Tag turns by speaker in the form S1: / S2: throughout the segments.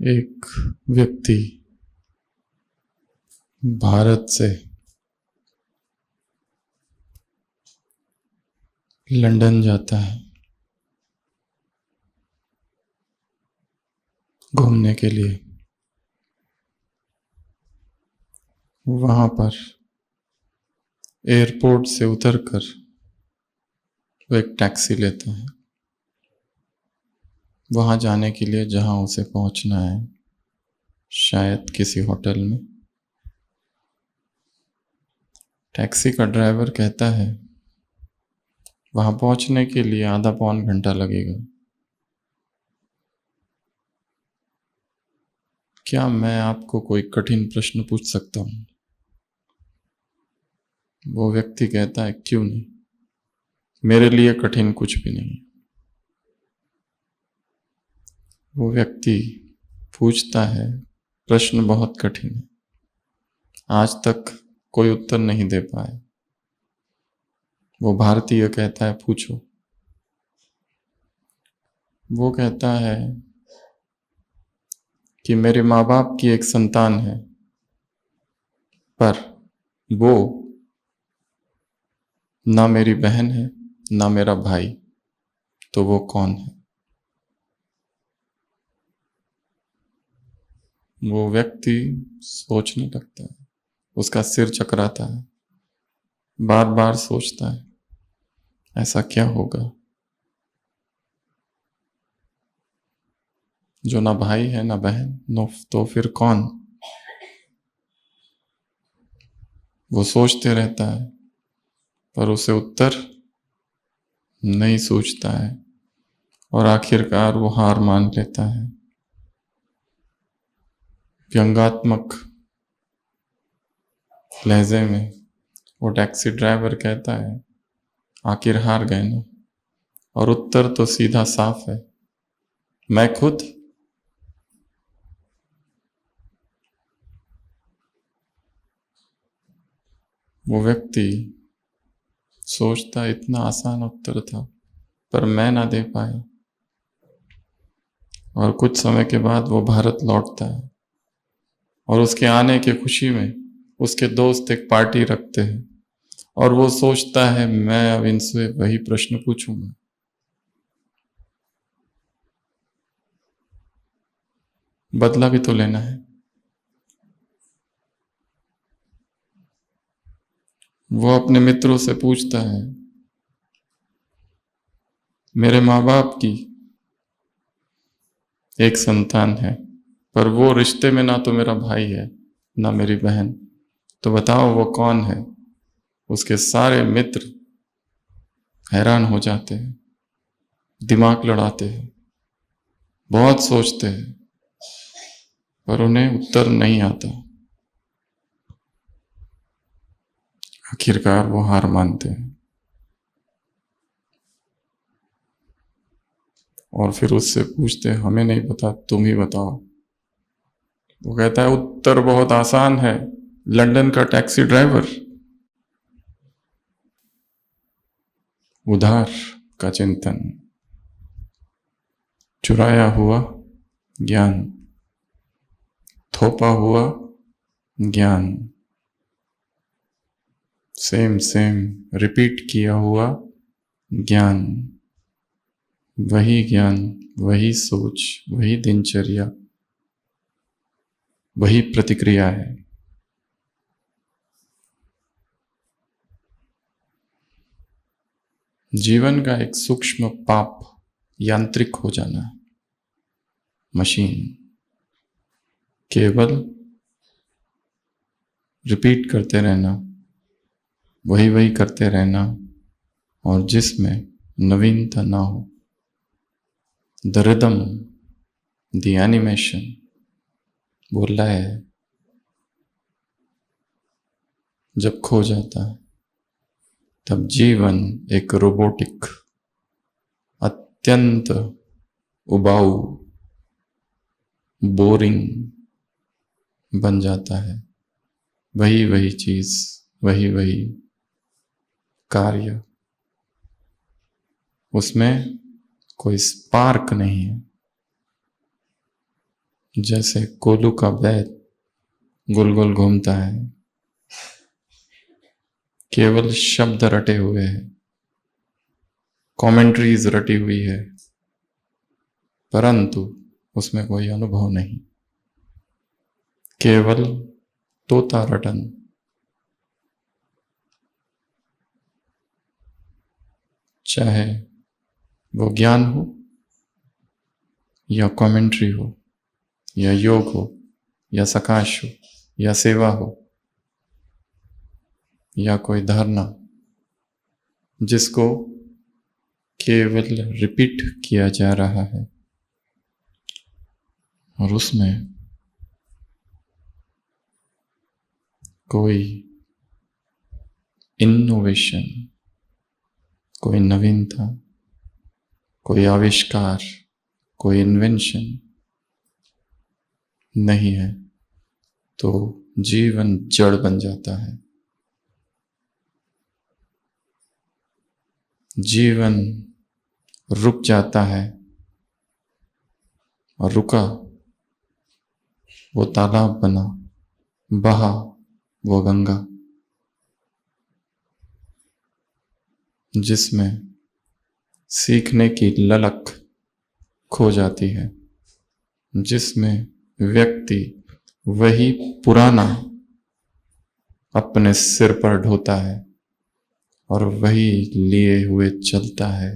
S1: एक व्यक्ति भारत से लंदन जाता है घूमने के लिए। वहां पर एयरपोर्ट से उतरकर वो एक टैक्सी लेता है वहां जाने के लिए जहां उसे पहुंचना है, शायद किसी होटल में। टैक्सी का ड्राइवर कहता है वहां पहुंचने के लिए आधा पौन घंटा लगेगा। क्या मैं आपको कोई कठिन प्रश्न पूछ सकता हूं? वो व्यक्ति कहता है क्यों नहीं, मेरे लिए कठिन कुछ भी नहीं। वो व्यक्ति पूछता है प्रश्न बहुत कठिन है, आज तक कोई उत्तर नहीं दे पाए। वो भारतीय कहता है पूछो। वो कहता है कि मेरे माँ बाप की एक संतान है, पर वो ना मेरी बहन है ना मेरा भाई, तो वो कौन है? वो व्यक्ति सोचने लगता है, उसका सिर चकराता है, बार बार सोचता है ऐसा क्या होगा जो ना भाई है ना बहन, नो तो फिर कौन? वो सोचते रहता है पर उसे उत्तर नहीं सूझता है और आखिरकार वो हार मान लेता है। व्यंग्यात्मक लहजे में वो टैक्सी ड्राइवर कहता है आखिर हार गए ना, और उत्तर तो सीधा साफ है, मैं खुद। वो व्यक्ति सोचता इतना आसान उत्तर था पर मैं ना दे पाया। और कुछ समय के बाद वो भारत लौटता है और उसके आने की खुशी में उसके दोस्त एक पार्टी रखते हैं और वो सोचता है मैं अब इनसे वही प्रश्न पूछूंगा। बदला भी तो लेना है। वो अपने मित्रों से पूछता है मेरे माँ बाप की एक संतान है, पर वो रिश्ते में ना तो मेरा भाई है ना मेरी बहन, तो बताओ वो कौन है? उसके सारे मित्र हैरान हो जाते हैं, दिमाग लड़ाते हैं, बहुत सोचते हैं, पर उन्हें उत्तर नहीं आता। आखिरकार वो हार मानते हैं और फिर उससे पूछते हैं हमें नहीं पता, तुम ही बताओ। वो कहता है उत्तर बहुत आसान है, लंदन का टैक्सी ड्राइवर। उधार का चिंतन, चुराया हुआ ज्ञान, थोपा हुआ ज्ञान, सेम सेम रिपीट किया हुआ ज्ञान, वही ज्ञान, वही सोच, वही दिनचर्या, वही प्रतिक्रिया है। जीवन का एक सूक्ष्म पाप यांत्रिक हो जाना है। मशीन केवल रिपीट करते रहना, वही वही करते रहना, और जिसमें नवीनता ना हो। द रिदम, द एनिमेशन बोल रहा है जब खो जाता है तब जीवन एक रोबोटिक, अत्यंत उबाऊ, बोरिंग बन जाता है। वही वही चीज, वही वही कार्य, उसमें कोई स्पार्क नहीं है। जैसे कोलू का बैल गोल गोल घूमता है, केवल शब्द रटे हुए हैं, कमेंट्रीज रटी हुई है, परंतु उसमें कोई अनुभव नहीं, केवल तोता रटन। चाहे वो ज्ञान हो या कमेंट्री हो या योग हो या सकाश हो या सेवा हो या कोई धारणा, जिसको केवल रिपीट किया जा रहा है और उसमें कोई इनोवेशन, कोई नवीनता, कोई आविष्कार, कोई इन्वेंशन नहीं है, तो जीवन जड़ बन जाता है। जीवन रुक जाता है और रुका वो तालाब बना, बहा वो गंगा, जिसमें सीखने की ललक खो जाती है, जिसमें व्यक्ति वही पुराना अपने सिर पर ढोता है और वही लिए हुए चलता है,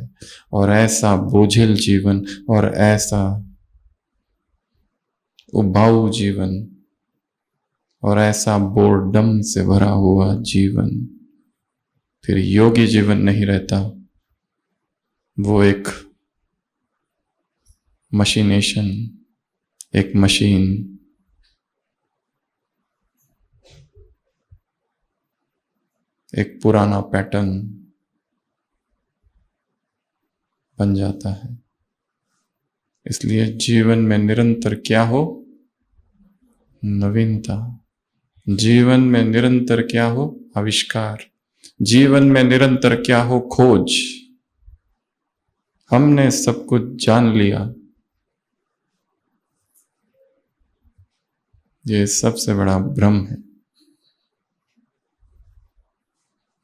S1: और ऐसा बोझिल जीवन और ऐसा उबाऊ जीवन और ऐसा बोर्डम से भरा हुआ जीवन फिर योगी जीवन नहीं रहता। वो एक मशीनेशन, एक मशीन, एक पुराना पैटर्न बन जाता है। इसलिए जीवन में निरंतर क्या हो? नवीनता। जीवन में निरंतर क्या हो? आविष्कार। जीवन में निरंतर क्या हो? खोज। हमने सब कुछ जान लिया, ये सबसे बड़ा भ्रम है।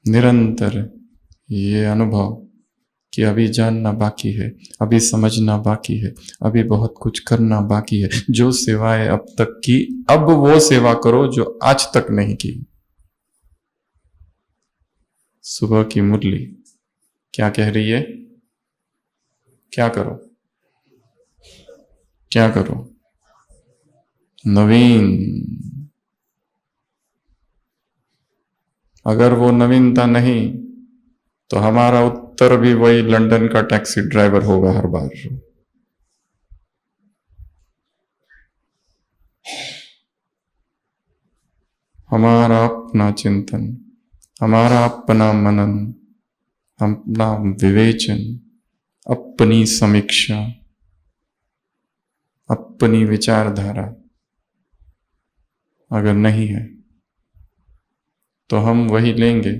S1: निरंतर ये अनुभव कि अभी जानना बाकी है, अभी समझना बाकी है, अभी बहुत कुछ करना बाकी है। जो सेवाएं अब तक की, अब वो सेवा करो जो आज तक नहीं की। सुबह की मुरली क्या कह रही है? क्या करो? क्या करो? नवीन। अगर वो नवीनता नहीं तो हमारा उत्तर भी वही लंदन का टैक्सी ड्राइवर होगा हर बार। हमारा अपना चिंतन, हमारा अपना मनन, अपना विवेचन, अपनी समीक्षा, अपनी विचारधारा अगर नहीं है तो हम वही लेंगे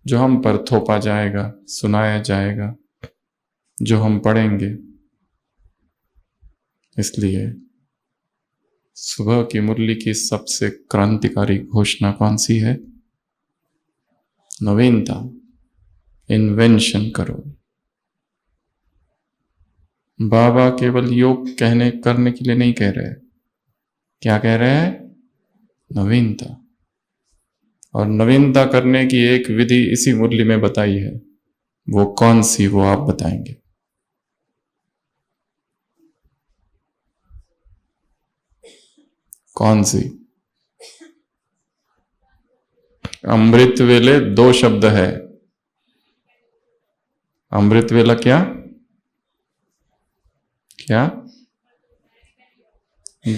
S1: जो हम पर थोपा जाएगा, सुनाया जाएगा, जो हम पढ़ेंगे। इसलिए सुबह की मुरली की सबसे क्रांतिकारी घोषणा कौन सी है? नवीनता। इन्वेंशन करो। बाबा केवल योग कहने करने के लिए नहीं कह रहे। क्या कह रहे हैं? नवीनता। और नवीनता करने की एक विधि इसी मुरली में बताई है। वो कौन सी, वो आप बताएंगे। कौन सी? अमृत वेले दो शब्द है। अमृत वेला क्या? क्या?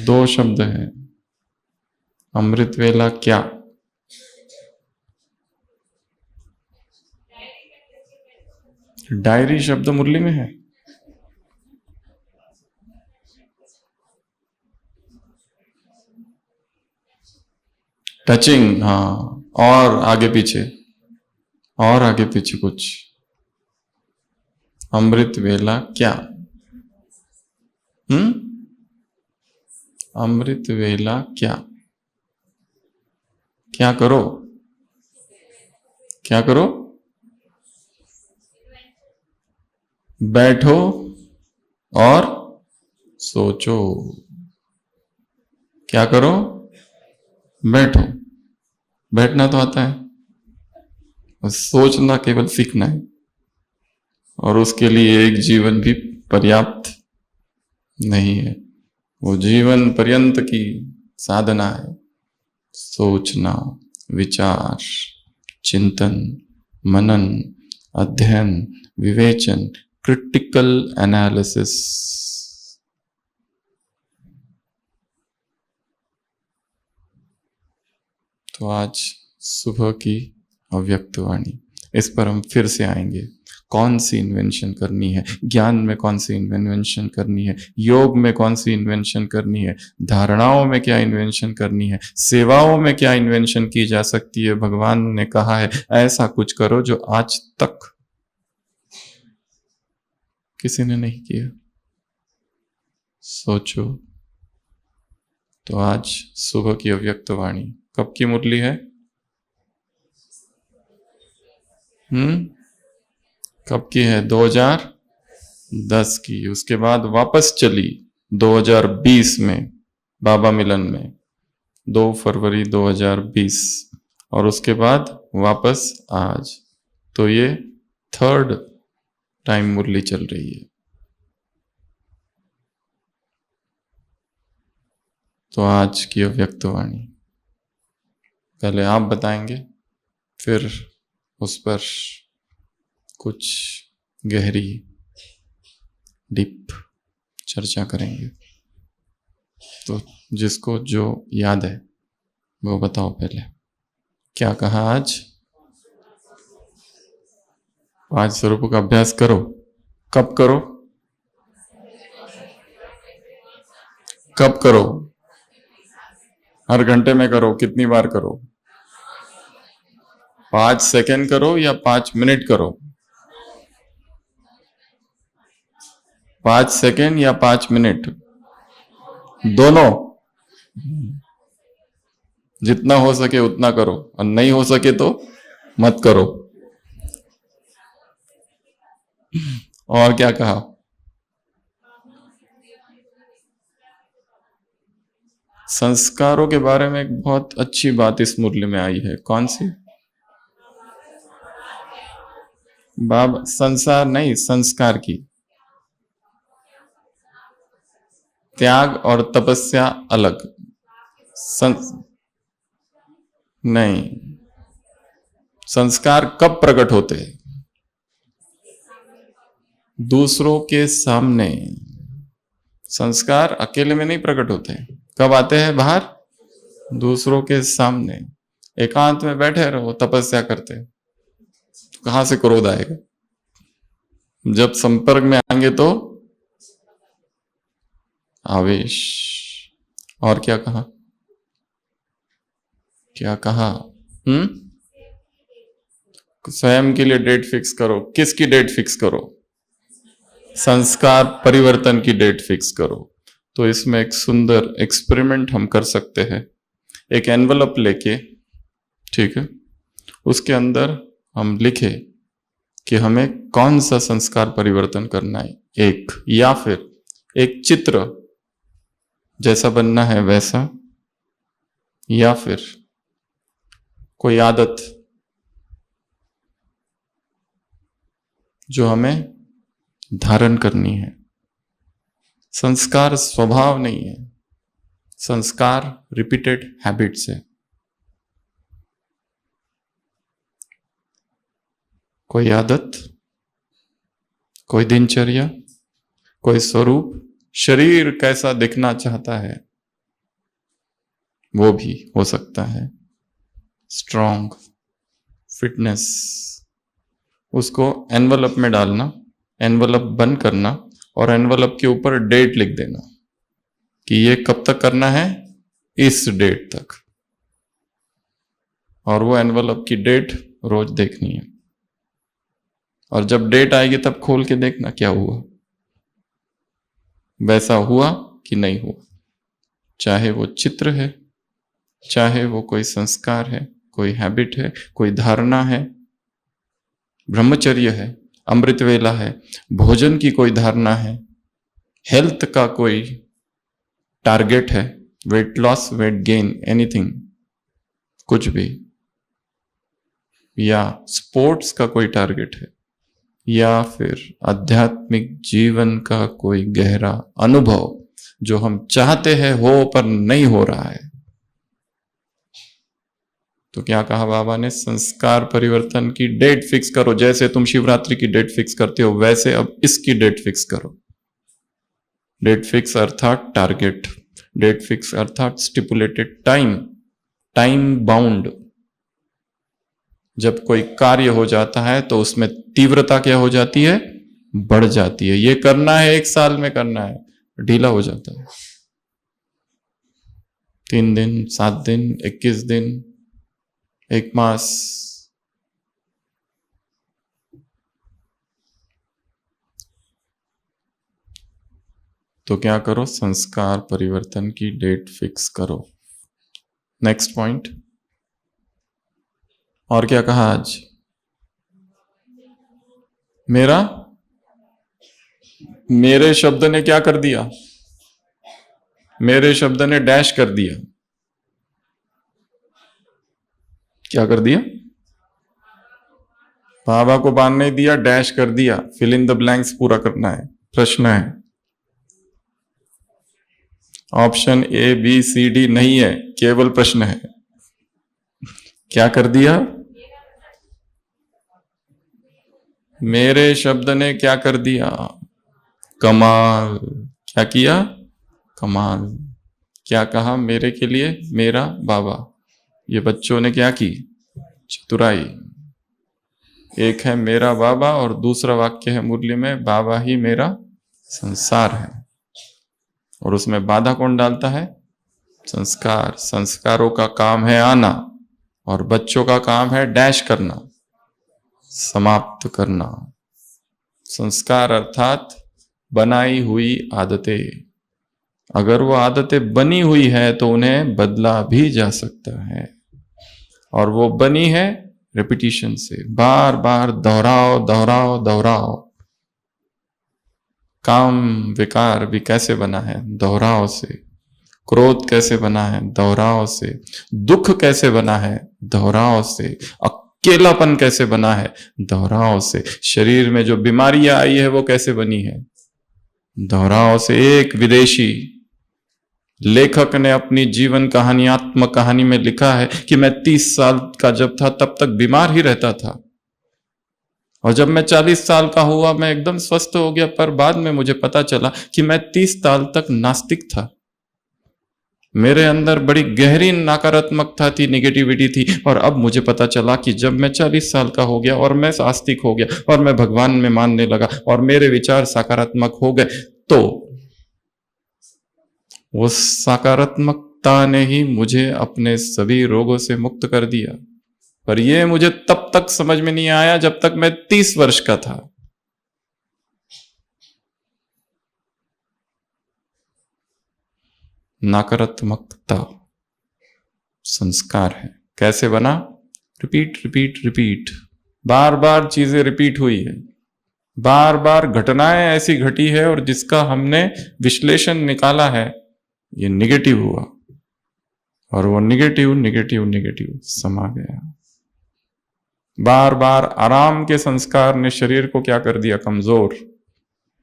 S1: दो शब्द है। अमृत वेला क्या? डायरी शब्द मुरली में है। टचिंग, हाँ। और आगे पीछे, और आगे पीछे कुछ। अमृत वेला क्या? अमृत वेला क्या? क्या करो? क्या करो? बैठो और सोचो। क्या करो? बैठो। बैठना तो आता है, और सोचना केवल सीखना है, और उसके लिए एक जीवन भी पर्याप्त नहीं है। वो जीवन पर्यंत की साधना है। सोचना, विचार, चिंतन, मनन, अध्ययन, विवेचन, क्रिटिकल एनालिसिस। तो आज सुबह की अव्यक्त वाणी, इस पर हम फिर से आएंगे। कौन सी इन्वेंशन करनी है, ज्ञान में कौन सी इन्वेंशन करनी है, योग में कौन सी इन्वेंशन करनी है, धारणाओं में क्या इन्वेंशन करनी है, सेवाओं में क्या इन्वेंशन की जा सकती है। भगवान ने कहा है ऐसा कुछ करो जो आज तक किसी ने नहीं किया। सोचो। तो आज सुबह की अव्यक्त वाणी कब की मुरली है? कब की है? 2010 की। उसके बाद वापस चली 2020 में, बाबा मिलन में, 2 फरवरी 2020, और उसके बाद वापस आज। तो ये 3rd टाइम मुरली चल रही है। तो आज की अव्यक्त वाणी पहले आप बताएंगे, फिर उस पर कुछ गहरी डीप चर्चा करेंगे। तो जिसको जो याद है वो बताओ पहले। क्या कहा आज? 5 स्वरूपों का अभ्यास करो। कब करो? कब करो? हर घंटे में करो। कितनी बार करो? 5 सेकंड करो या 5 मिनट करो? 5 सेकंड या 5 मिनट? दोनों। जितना हो सके उतना करो, और नहीं हो सके तो मत करो। और क्या कहा? संस्कारों के बारे में एक बहुत अच्छी बात इस मुरली में आई है। कौन सी? बाबा संसार नहीं, संस्कार की। त्याग और तपस्या अलग। नहीं, संस्कार कब प्रकट होते हैं? दूसरों के सामने। संस्कार अकेले में नहीं प्रकट होते। कब आते हैं बाहर? दूसरों के सामने। एकांत में बैठे रहो तपस्या करते, तो कहां से क्रोध आएगा? जब संपर्क में आएंगे तो आवेश। और क्या कहा? क्या कहा? स्वयं के लिए डेट फिक्स करो। किसकी डेट फिक्स करो? संस्कार परिवर्तन की डेट फिक्स करो। तो इसमें एक सुंदर एक्सपेरिमेंट हम कर सकते हैं। एक एनवलप लेके, ठीक है, उसके अंदर हम लिखे कि हमें कौन सा संस्कार परिवर्तन करना है, एक, या फिर एक चित्र जैसा बनना है वैसा, या फिर कोई आदत जो हमें धारण करनी है। संस्कार स्वभाव नहीं है, संस्कार रिपीटेड हैबिट्स है। कोई आदत, कोई दिनचर्या, कोई स्वरूप, शरीर कैसा दिखना चाहता है वो भी हो सकता है। स्ट्रॉन्ग, फिटनेस, उसको एनवलप में डालना, एनवलप बंद करना, और एनवलप के ऊपर डेट लिख देना कि ये कब तक करना है, इस डेट तक। और वो एनवलप की डेट रोज देखनी है, और जब डेट आएगी तब खोल के देखना क्या हुआ, वैसा हुआ कि नहीं हुआ। चाहे वो चित्र है, चाहे वो कोई संस्कार है, कोई हैबिट है, कोई धारणा है, ब्रह्मचर्य है, अमृत वेला है, भोजन की कोई धारणा है, हेल्थ का कोई टारगेट है, weight loss, weight gain, anything, कुछ भी, या स्पोर्ट्स का कोई टारगेट है, या फिर आध्यात्मिक जीवन का कोई गहरा अनुभव जो हम चाहते हैं हो पर नहीं हो रहा है, तो क्या कहा बाबा ने? संस्कार परिवर्तन की डेट फिक्स करो। जैसे तुम शिवरात्रि की डेट फिक्स करते हो वैसे अब इसकी डेट फिक्स करो। डेट फिक्स अर्थात टारगेट, डेट फिक्स अर्थात स्टिपुलेटेड टाइम, टाइम बाउंड। जब कोई कार्य हो जाता है तो उसमें तीव्रता क्या हो जाती है? बढ़ जाती है। ये करना है 1 साल में करना है, ढीला हो जाता है। 3 दिन, 7 दिन, 21 दिन, 1 मास। तो क्या करो? संस्कार परिवर्तन की डेट फिक्स करो। Next point. और क्या कहा आज? मेरे शब्द ने क्या कर दिया? मेरे शब्द ने डैश कर दिया। क्या कर दिया? बाबा को बांध नहीं दिया, डैश कर दिया। फिल इन द ब्लैंक्स पूरा करना है। प्रश्न है, option A B C D नहीं है, केवल प्रश्न है। क्या कर दिया? मेरे शब्द ने क्या कर दिया? कमाल। क्या किया? कमाल। क्या कहा मेरे के लिए? मेरा बाबा। ये बच्चों ने क्या की? चतुराई। एक है मेरा बाबा और दूसरा वाक्य है मुरली में, बाबा ही मेरा संसार है। और उसमें बाधा कौन डालता है? संस्कार। संस्कारों का काम है आना और बच्चों का काम है डैश करना, समाप्त करना। संस्कार अर्थात बनाई हुई आदतें। अगर वो आदतें बनी हुई है तो उन्हें बदला भी जा सकता है, और वो बनी है रिपीटिशन से। बार बार दोहराओ दोहराओ दोहराओ। काम विकार भी कैसे बना है? दोहराव से। क्रोध कैसे बना है? दोहराव से। दुख कैसे बना है? दोहराव से। अकेलापन कैसे बना है? दोहराव से। शरीर में जो बीमारियां आई है वो कैसे बनी है? दोहराव से। एक विदेशी लेखक ने अपनी जीवन कहानी, आत्म कहानी में लिखा है कि मैं 30 साल का जब था तब तक बीमार ही रहता था, और जब मैं 40 साल का हुआ मैं एकदम स्वस्थ हो गया। पर बाद में मुझे पता चला कि मैं 30 साल तक नास्तिक था। मेरे अंदर बड़ी गहरी नकारात्मकता थी, नेगेटिविटी थी। और अब मुझे पता चला कि जब मैं 40 साल का हो गया और मैं आस्तिक हो गया और मैं भगवान में मानने लगा और मेरे विचार सकारात्मक हो गए, तो वो सकारात्मकता ने ही मुझे अपने सभी रोगों से मुक्त कर दिया। पर यह मुझे तब तक समझ में नहीं आया जब तक मैं 30 वर्ष का था। नकारात्मकता संस्कार है। कैसे बना? Repeat repeat repeat. बार बार चीजें रिपीट हुई है, बार बार घटनाएं ऐसी घटी है और जिसका हमने विश्लेषण निकाला है, ये निगेटिव हुआ, और वो निगेटिव निगेटिव निगेटिव समा गया। बार बार आराम के संस्कार ने शरीर को क्या कर दिया? कमजोर।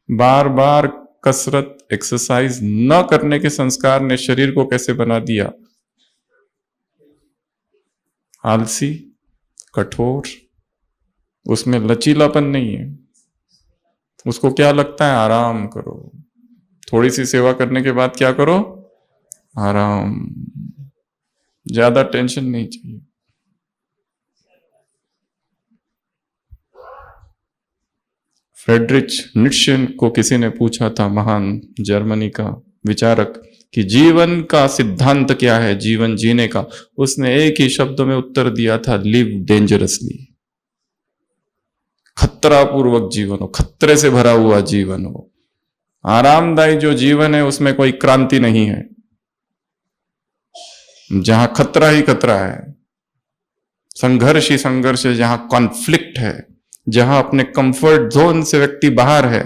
S1: बार बार कसरत, एक्सरसाइज न करने के संस्कार ने शरीर को कैसे बना दिया? आलसी, कठोर। उसमें लचीलापन नहीं है। उसको क्या लगता है? आराम करो। थोड़ी सी सेवा करने के बाद क्या करो? आराम। ज्यादा टेंशन नहीं चाहिए। फ्रेडरिच नीत्शे को किसी ने पूछा था, महान जर्मनी का विचारक, कि जीवन का सिद्धांत क्या है, जीवन जीने का। उसने एक ही शब्द में उत्तर दिया था, लिव डेंजरसली। खतरा पूर्वक जीवन हो, खतरे से भरा हुआ जीवन हो। आरामदायी जो जीवन है उसमें कोई क्रांति नहीं है। जहां खतरा ही खतरा है, संघर्ष ही संघर्ष है, जहां कॉन्फ्लिक्ट है, जहां अपने कंफर्ट जोन से व्यक्ति बाहर है।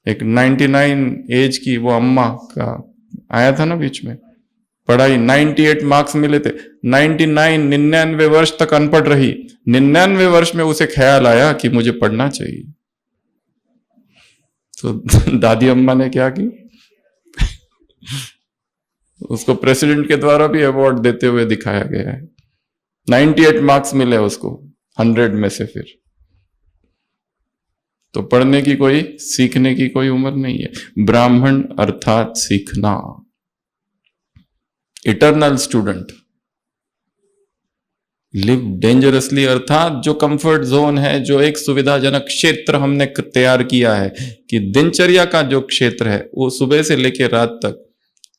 S1: एक 99 एज की वो अम्मा का आया था ना बीच में, पढ़ाई 98 मार्क्स मिले थे, 99 वर्ष तक अनपढ़ रही। 99 वर्ष में उसे ख्याल आया कि मुझे पढ़ना चाहिए। तो दादी अम्मा ने क्या की, उसको प्रेसिडेंट के द्वारा भी अवार्ड देते हुए दिखाया गया है। 98 मार्क्स मिले उसको 100 में से। फिर तो पढ़ने की कोई, सीखने की कोई उम्र नहीं है। ब्राह्मण अर्थात सीखना, इटर्नल स्टूडेंट। लिव डेंजरसली अर्थात जो कंफर्ट जोन है, जो एक सुविधाजनक क्षेत्र हमने तैयार किया है कि दिनचर्या का जो क्षेत्र है वो सुबह से लेकर रात तक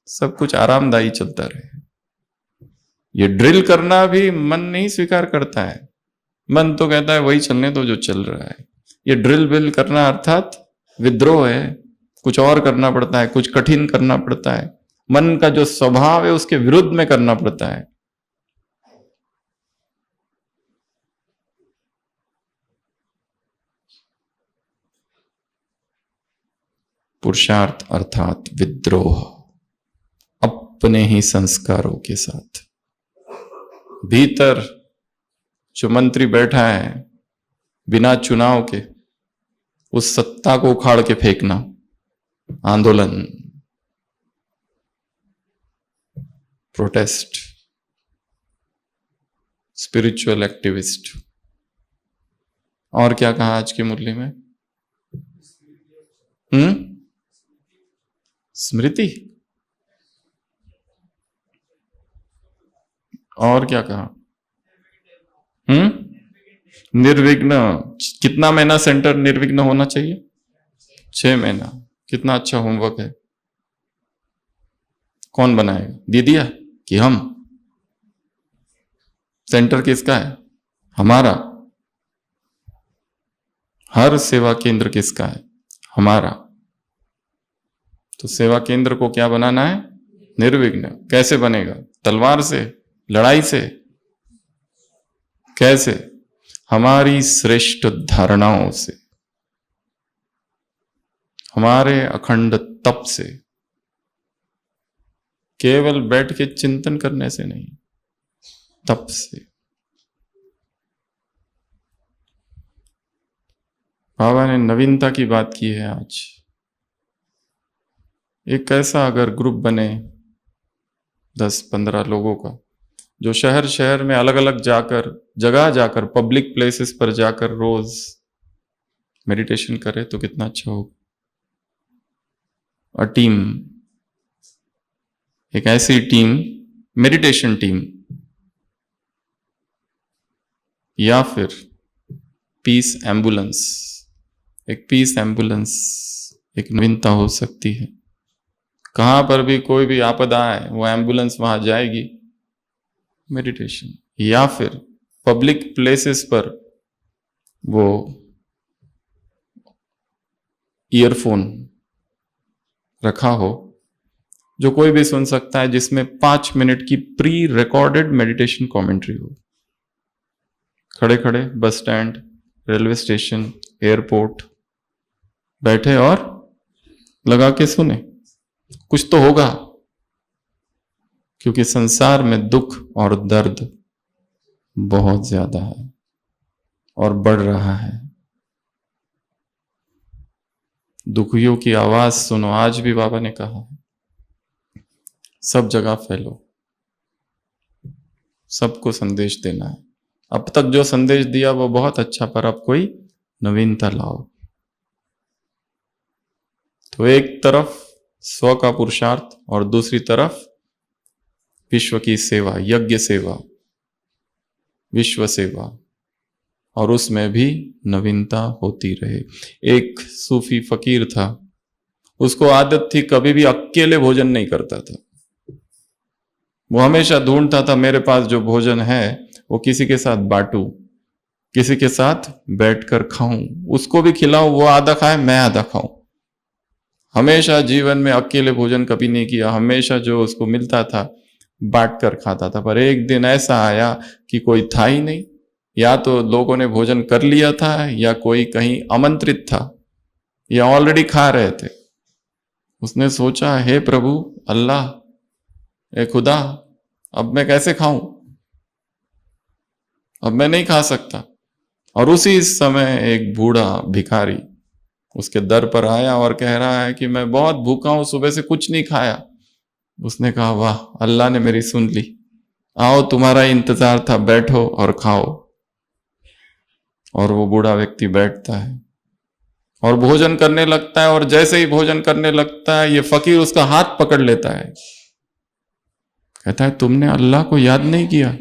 S1: सब कुछ आरामदायी चलता रहे। ये ड्रिल करना भी मन नहीं स्वीकार करता है। मन तो कहता है वही चलने दो जो चल रहा है। ये ड्रिल बिल करना अर्थात विद्रोह है। कुछ और करना पड़ता है, कुछ कठिन करना पड़ता है, मन का जो स्वभाव है उसके विरुद्ध में करना पड़ता है। पुरुषार्थ अर्थात विद्रोह, अपने ही संस्कारों के साथ। भीतर जो मंत्री बैठा है बिना चुनाव के, उस सत्ता को उखाड़ के फेंकना, आंदोलन, प्रोटेस्ट, स्पिरिचुअल एक्टिविस्ट। और क्या कहा आज की मुरली में? स्मृति। और क्या कहा? निर्विघ्न। कितना महीना सेंटर निर्विघ्न होना चाहिए? 6 महीना। कितना अच्छा होमवर्क है। कौन बनाएगा, दीदिया कि हम? सेंटर किसका है? हमारा। हर सेवा केंद्र किसका है? हमारा। तो सेवा केंद्र को क्या बनाना है? निर्विघ्न। कैसे बनेगा? तलवार से, लड़ाई से? कैसे? हमारी श्रेष्ठ धारणाओं से, हमारे अखंड तप से। केवल बैठ के चिंतन करने से नहीं, तप से। बाबा ने नवीनता की बात की है आज। एक ऐसा अगर ग्रुप बने 10-15 लोगों का, जो शहर शहर में अलग अलग जाकर, जगह जाकर, पब्लिक प्लेसेस पर जाकर रोज मेडिटेशन करे तो कितना अच्छा होगा। और टीम, एक ऐसी टीम, मेडिटेशन टीम, या फिर पीस एम्बुलेंस। एक पीस एम्बुलेंस एक नवीनता हो सकती है। कहां पर भी कोई भी आपदा आए, वो एम्बुलेंस वहां जाएगी। मेडिटेशन। या फिर पब्लिक प्लेसेस पर वो ईयरफोन रखा हो जो कोई भी सुन सकता है, जिसमें 5 मिनट की प्री रिकॉर्डेड मेडिटेशन कमेंट्री हो। खड़े खड़े bus stand, railway station, airport बैठे और लगा के सुने। कुछ तो होगा, क्योंकि संसार में दुख और दर्द बहुत ज्यादा है और बढ़ रहा है। दुखियों की आवाज सुनो। आज भी बाबा ने कहा है, सब जगह फैलो, सबको संदेश देना है। अब तक जो संदेश दिया वो बहुत अच्छा, पर अब कोई नवीनता लाओ। तो एक तरफ स्व का पुरुषार्थ और दूसरी तरफ विश्व की सेवा, यज्ञ सेवा, विश्व सेवा, और उसमें भी नवीनता होती रहे। एक सूफी फकीर था, उसको आदत थी, कभी भी अकेले भोजन नहीं करता था। वो हमेशा ढूंढता था मेरे पास जो भोजन है वो किसी के साथ बांटूं, किसी के साथ बैठकर खाऊं, उसको भी खिलाऊं, वो आधा खाए मैं आधा खाऊं। हमेशा जीवन में अकेले भोजन कभी नहीं किया। हमेशा जो उसको मिलता था बांट कर खाता था। पर एक दिन ऐसा आया कि कोई था ही नहीं, या तो लोगों ने भोजन कर लिया था या कोई कहीं आमंत्रित था या ऑलरेडी खा रहे थे। उसने सोचा, हे प्रभु अल्लाह, ए खुदा, अब मैं कैसे खाऊं, अब मैं नहीं खा सकता। और उसी समय एक बूढ़ा भिखारी उसके दर पर आया और कह रहा है कि मैं बहुत भूखा हूं, सुबह से कुछ नहीं खाया। उसने कहा, वाह, अल्लाह ने मेरी सुन ली, आओ तुम्हारा इंतजार था, बैठो और खाओ। और वो बूढ़ा व्यक्ति बैठता है और भोजन करने लगता है, और जैसे ही भोजन करने लगता है ये फकीर उसका हाथ पकड़ लेता है, कहता है, तुमने अल्लाह को याद नहीं किया,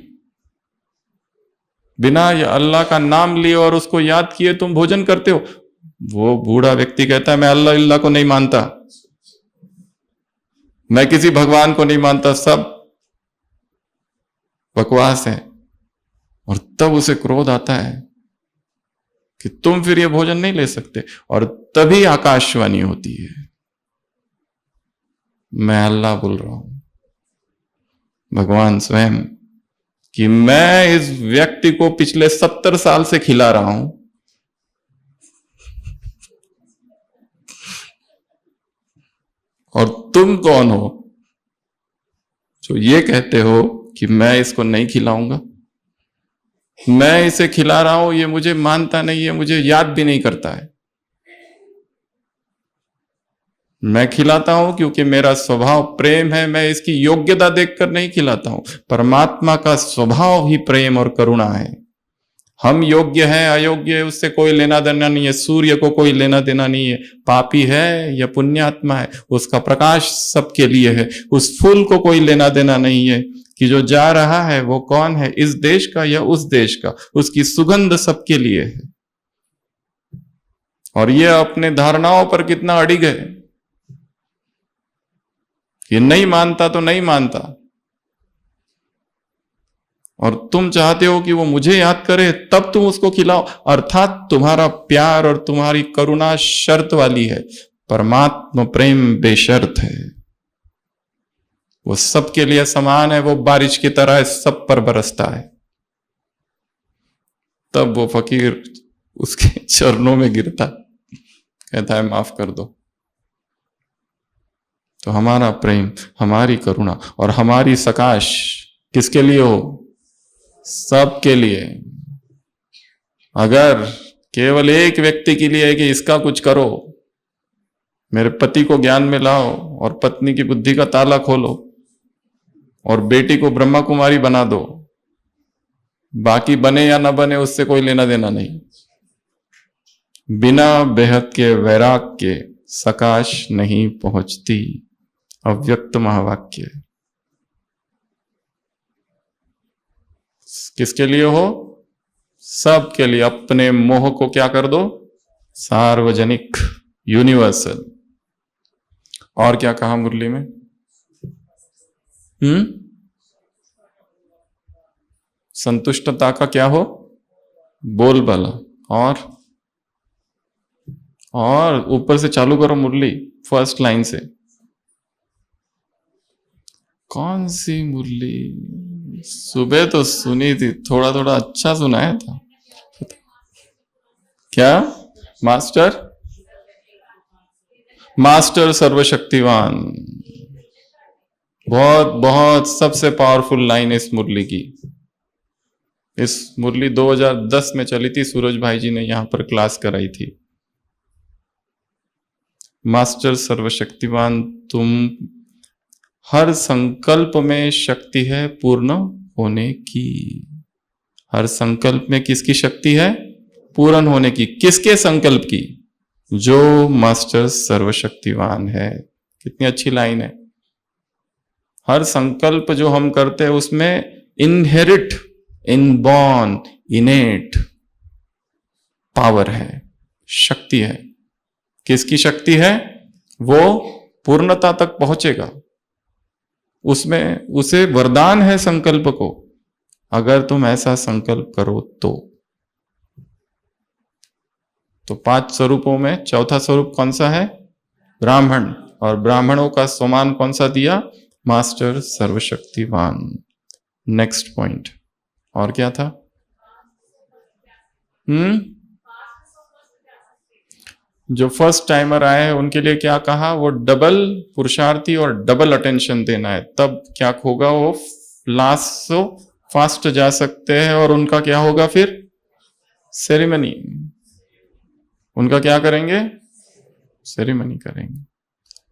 S1: बिना अल्लाह का नाम लिए और उसको याद किए तुम भोजन करते हो। वो बूढ़ा व्यक्ति कहता है, मैं अल्लाह को नहीं मानता, मैं किसी भगवान को नहीं मानता, सब बकवास है। और तब उसे क्रोध आता है कि तुम फिर ये भोजन नहीं ले सकते। और तभी आकाशवाणी होती है, मैं अल्लाह बोल रहा हूं, भगवान स्वयं, कि मैं इस व्यक्ति को पिछले 70 साल से खिला रहा हूं, और तुम कौन हो जो ये कहते हो कि मैं इसको नहीं खिलाऊंगा। मैं इसे खिला रहा हूं, ये मुझे मानता नहीं है, मुझे याद भी नहीं करता है। मैं खिलाता हूं क्योंकि मेरा स्वभाव प्रेम है, मैं इसकी योग्यता देखकर नहीं खिलाता हूं। परमात्मा का स्वभाव ही प्रेम और करुणा है। हम योग्य हैं अयोग्य है उससे कोई लेना देना नहीं है। सूर्य को कोई लेना देना नहीं है, पापी है या पुण्यात्मा है, उसका प्रकाश सबके लिए है। उस फूल को कोई लेना देना नहीं है कि जो जा रहा है वो कौन है, इस देश का या उस देश का, उसकी सुगंध सबके लिए है। और ये अपने धारणाओं पर कितना अड़िग है, ये नहीं मानता तो नहीं मानता, और तुम चाहते हो कि वो मुझे याद करे तब तुम उसको खिलाओ। अर्थात तुम्हारा प्यार और तुम्हारी करुणा शर्त वाली है, परमात्मा प्रेम बेशर्त है, वो सबके लिए समान है, वो बारिश की तरह सब पर बरसता है। तब वो फकीर उसके चरणों में गिरता, कहता है, माफ कर दो। तो हमारा प्रेम, हमारी करुणा और हमारी सकाश किसके लिए हो? सबके लिए। अगर केवल एक व्यक्ति के लिए है कि इसका कुछ करो, मेरे पति को ज्ञान में लाओ और पत्नी की बुद्धि का ताला खोलो और बेटी को ब्रह्मा कुमारी बना दो, बाकी बने या ना बने उससे कोई लेना देना नहीं। बिना बेहद के वैराग के सकाश नहीं पहुंचती, अव्यक्त महावाक्य। किसके लिए हो? सबके लिए। अपने मोह को क्या कर दो? सार्वजनिक, यूनिवर्सल। और क्या कहा मुरली में? संतुष्टता का क्या हो? बोलबाला। और ऊपर से चालू करो मुरली, फर्स्ट लाइन से। कौन सी मुरली? सुबह तो सुनी थी, थोड़ा थोड़ा अच्छा सुनाया था। क्या? मास्टर सर्वशक्तिवान। बहुत बहुत सबसे पावरफुल लाइन इस मुरली की। इस मुरली 2010 में चली थी, सूरज भाई जी ने यहां पर क्लास कराई थी। मास्टर सर्वशक्तिवान, तुम हर संकल्प में शक्ति है पूर्ण होने की। हर संकल्प में किसकी शक्ति है? पूर्ण होने की। किसके संकल्प की? जो मास्टर सर्वशक्तिवान है। कितनी अच्छी लाइन है। हर संकल्प जो हम करते हैं उसमें इनहेरिट, इनबॉर्न, इनेट पावर है, शक्ति है। किसकी शक्ति है? वो पूर्णता तक पहुंचेगा, उसमें उसे वरदान है संकल्प को, अगर तुम ऐसा संकल्प करो तो 5 स्वरूपों में चौथा स्वरूप कौन सा है? ब्राह्मण। और ब्राह्मणों का स्वमान कौन सा दिया? मास्टर सर्वशक्तिवान। नेक्स्ट पॉइंट, और क्या था? जो फर्स्ट टाइमर आए हैं उनके लिए क्या कहा? वो डबल पुरुषार्थी और डबल अटेंशन देना है, तब क्या होगा? वो लास्ट से फास्ट जा सकते हैं और उनका क्या होगा फिर? सेरेमनी। उनका क्या करेंगे? सेरेमनी करेंगे।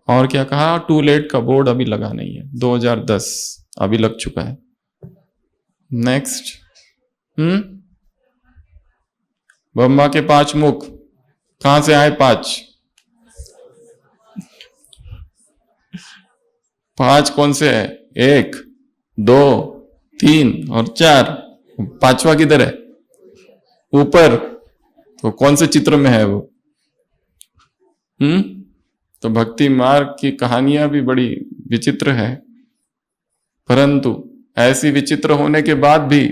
S1: और क्या कहा? टू लेट का बोर्ड अभी लगा नहीं है, 2010 अभी लग चुका है। नेक्स्ट, ब्रह्मा के 5 मुख कहां से आए? 5 कौन से है? 1, 2, 3 और 4। 5वां किधर है? ऊपर। तो कौन से चित्र में है वो? तो भक्ति मार्ग की कहानियां भी बड़ी विचित्र है, परंतु ऐसी विचित्र होने के बाद भी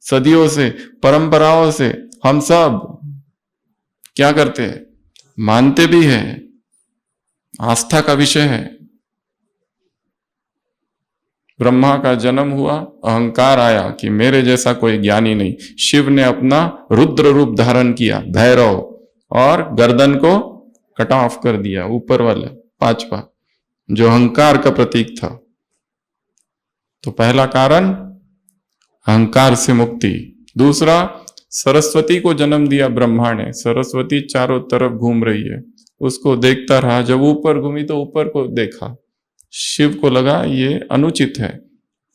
S1: सदियों से, परंपराओं से हम सब क्या करते हैं? मानते भी है, आस्था का विषय है। ब्रह्मा का जन्म हुआ, अहंकार आया कि मेरे जैसा कोई ज्ञानी नहीं। शिव ने अपना रुद्र रूप धारण किया, भैरव, और गर्दन को कट ऑफ कर दिया, ऊपर वाला 5वां, जो अहंकार का प्रतीक था। तो पहला कारण अहंकार से मुक्ति। दूसरा, सरस्वती को जन्म दिया ब्रह्मा ने। सरस्वती चारों तरफ घूम रही है, उसको देखता रहा। जब ऊपर घूमी तो ऊपर को देखा, शिव को लगा ये अनुचित है,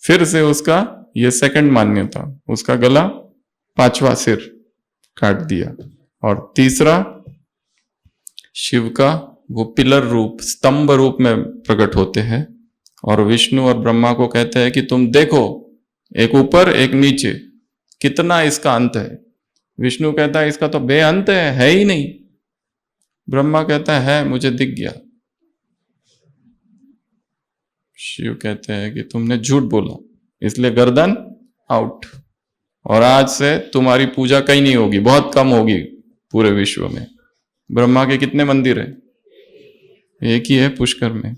S1: फिर से उसका ये सेकंड मान्यता, उसका गला 5वां सिर काट दिया। और तीसरा, शिव का वो पिलर रूप, स्तंभ रूप में प्रकट होते हैं और विष्णु और ब्रह्मा को कहते हैं कि तुम देखो, एक ऊपर एक नीचे, कितना इसका अंत है। विष्णु कहता है इसका तो बेअंत है ही नहीं। ब्रह्मा कहता है मुझे दिख गया। शिव कहते हैं कि तुमने झूठ बोला, इसलिए गर्दन आउट, और आज से तुम्हारी पूजा कहीं नहीं होगी, बहुत कम होगी पूरे विश्व में। ब्रह्मा के कितने मंदिर है? एक ही है, पुष्कर में।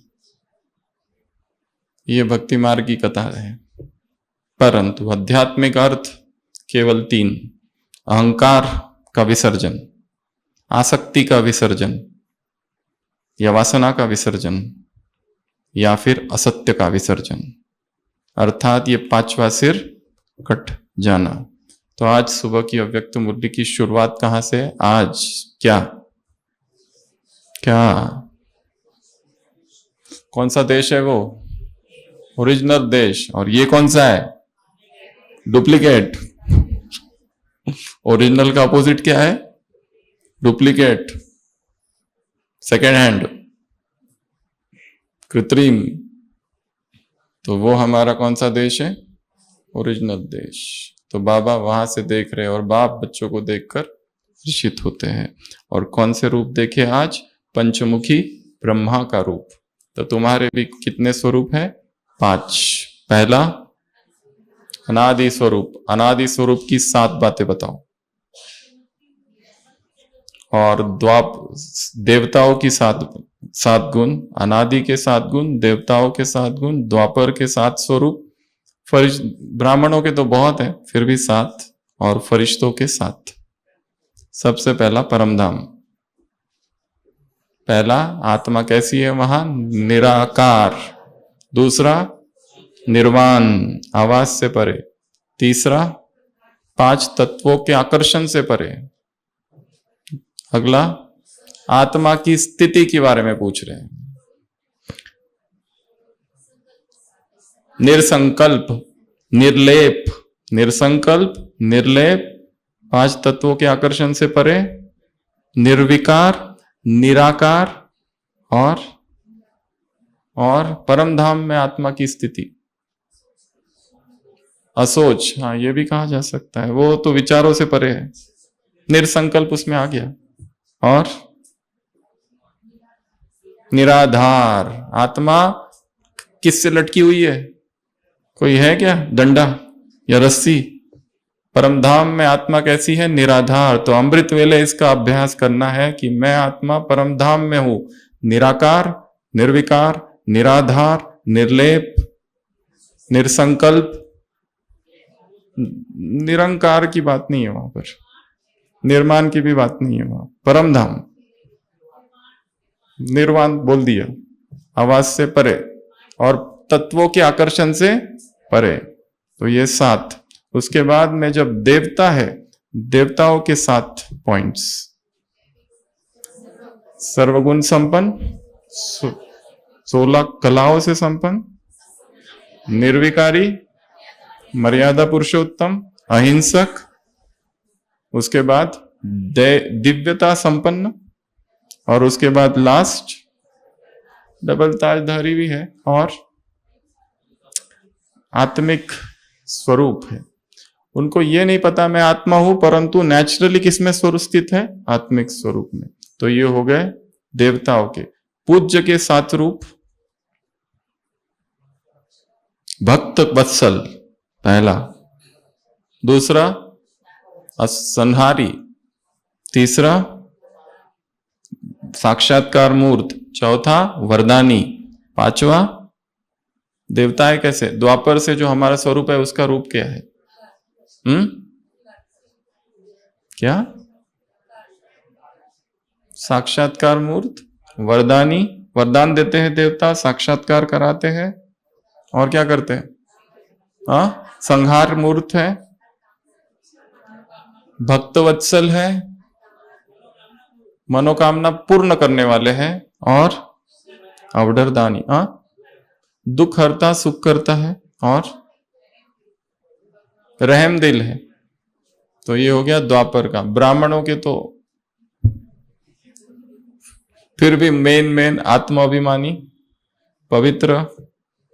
S1: ये भक्ति मार्ग की कथा है, परंतु आध्यात्मिक अर्थ केवल 3: अहंकार का विसर्जन, आसक्ति का विसर्जन, या वासना का विसर्जन, या फिर असत्य का विसर्जन, अर्थात ये 5वां सिर कट जाना। तो आज सुबह की अव्यक्त मुरली की शुरुआत कहां से? आज क्या क्या कौन सा देश है वो? ओरिजिनल देश। और ये कौन सा है? डुप्लीकेट। ओरिजिनल का अपोजिट क्या है? डुप्लीकेट, सेकेंड हैंड, कृत्रिम। तो वो हमारा कौन सा देश है? ओरिजिनल देश। तो बाबा वहां से देख रहे हैं और बाप बच्चों को देखकर हर्षित होते हैं। और कौन से रूप देखे आज? पंचमुखी ब्रह्मा का रूप। तो तुम्हारे भी कितने स्वरूप है? 5। पहला अनादि स्वरूप। अनादि स्वरूप की 7 बातें बताओ। और देवताओं की 7 गुण, अनादि के 7 गुण, देवताओं के 7 गुण, द्वापर के 7 स्वरूप, ब्राह्मणों के तो बहुत है, फिर भी 7, और फरिश्तों के 7। सबसे पहला परमधाम। पहला, आत्मा कैसी है वहां? निराकार। दूसरा, निर्वाण, आवाज से परे। तीसरा, 5 तत्वों के आकर्षण से परे। अगला, आत्मा की स्थिति के बारे में पूछ रहे हैं। निर्संकल्प, निर्लेप, निर्संकल्प, निर्लेप, 5 तत्वों के आकर्षण से परे, निर्विकार, निराकार, और परम धाम में आत्मा की स्थिति। असोच, हाँ ये भी कहा जा सकता है, वो तो विचारों से परे है। निर्संकल्प उसमें आ गया। और निराधार, आत्मा किससे लटकी हुई है? कोई है क्या? डंडा या रस्सी? परमधाम में आत्मा कैसी है? निराधार। तो अमृत वेले इसका अभ्यास करना है कि मैं आत्मा परमधाम में हूं, निराकार, निर्विकार, निराधार, निर्लेप, निर्संकल्प, निरंकार की बात नहीं है वहां पर, निर्माण की भी बात नहीं है वहां, परम धाम, निर्वाण बोल दिया, आवाज से परे और तत्वों के आकर्षण से परे। तो ये 7। उसके बाद में जब देवता है, देवताओं के 7 पॉइंट्स, सर्वगुण संपन्न, 16 कलाओं से संपन्न, निर्विकारी, मर्यादा पुरुषोत्तम, अहिंसक, उसके बाद दिव्यता संपन्न, और उसके बाद लास्ट डबल ताजधारी भी है और आत्मिक स्वरूप है। उनको ये नहीं पता मैं आत्मा हूं, परंतु नेचुरली किसमें स्वरूप स्थित है? आत्मिक स्वरूप में। तो ये हो गए देवताओं के। पूज्य के 7 रूप, भक्त वत्सल पहला, दूसरा संहारी, तीसरा साक्षात्कार मूर्त, चौथा वरदानी, पांचवा देवता है कैसे? द्वापर से जो हमारा स्वरूप है उसका रूप क्या है? क्या? साक्षात्कार मूर्त, वरदानी, वरदान देते हैं देवता, साक्षात्कार कराते हैं, और क्या करते हैं? संहार मूर्त है, भक्तवत्सल है, मनोकामना पूर्ण करने वाले हैं, और अवडरदानी दुख हरता सुख करता है, और रहम दिल है। तो ये हो गया द्वापर का। ब्राह्मणों के तो फिर भी मेन आत्माभिमानी, पवित्र,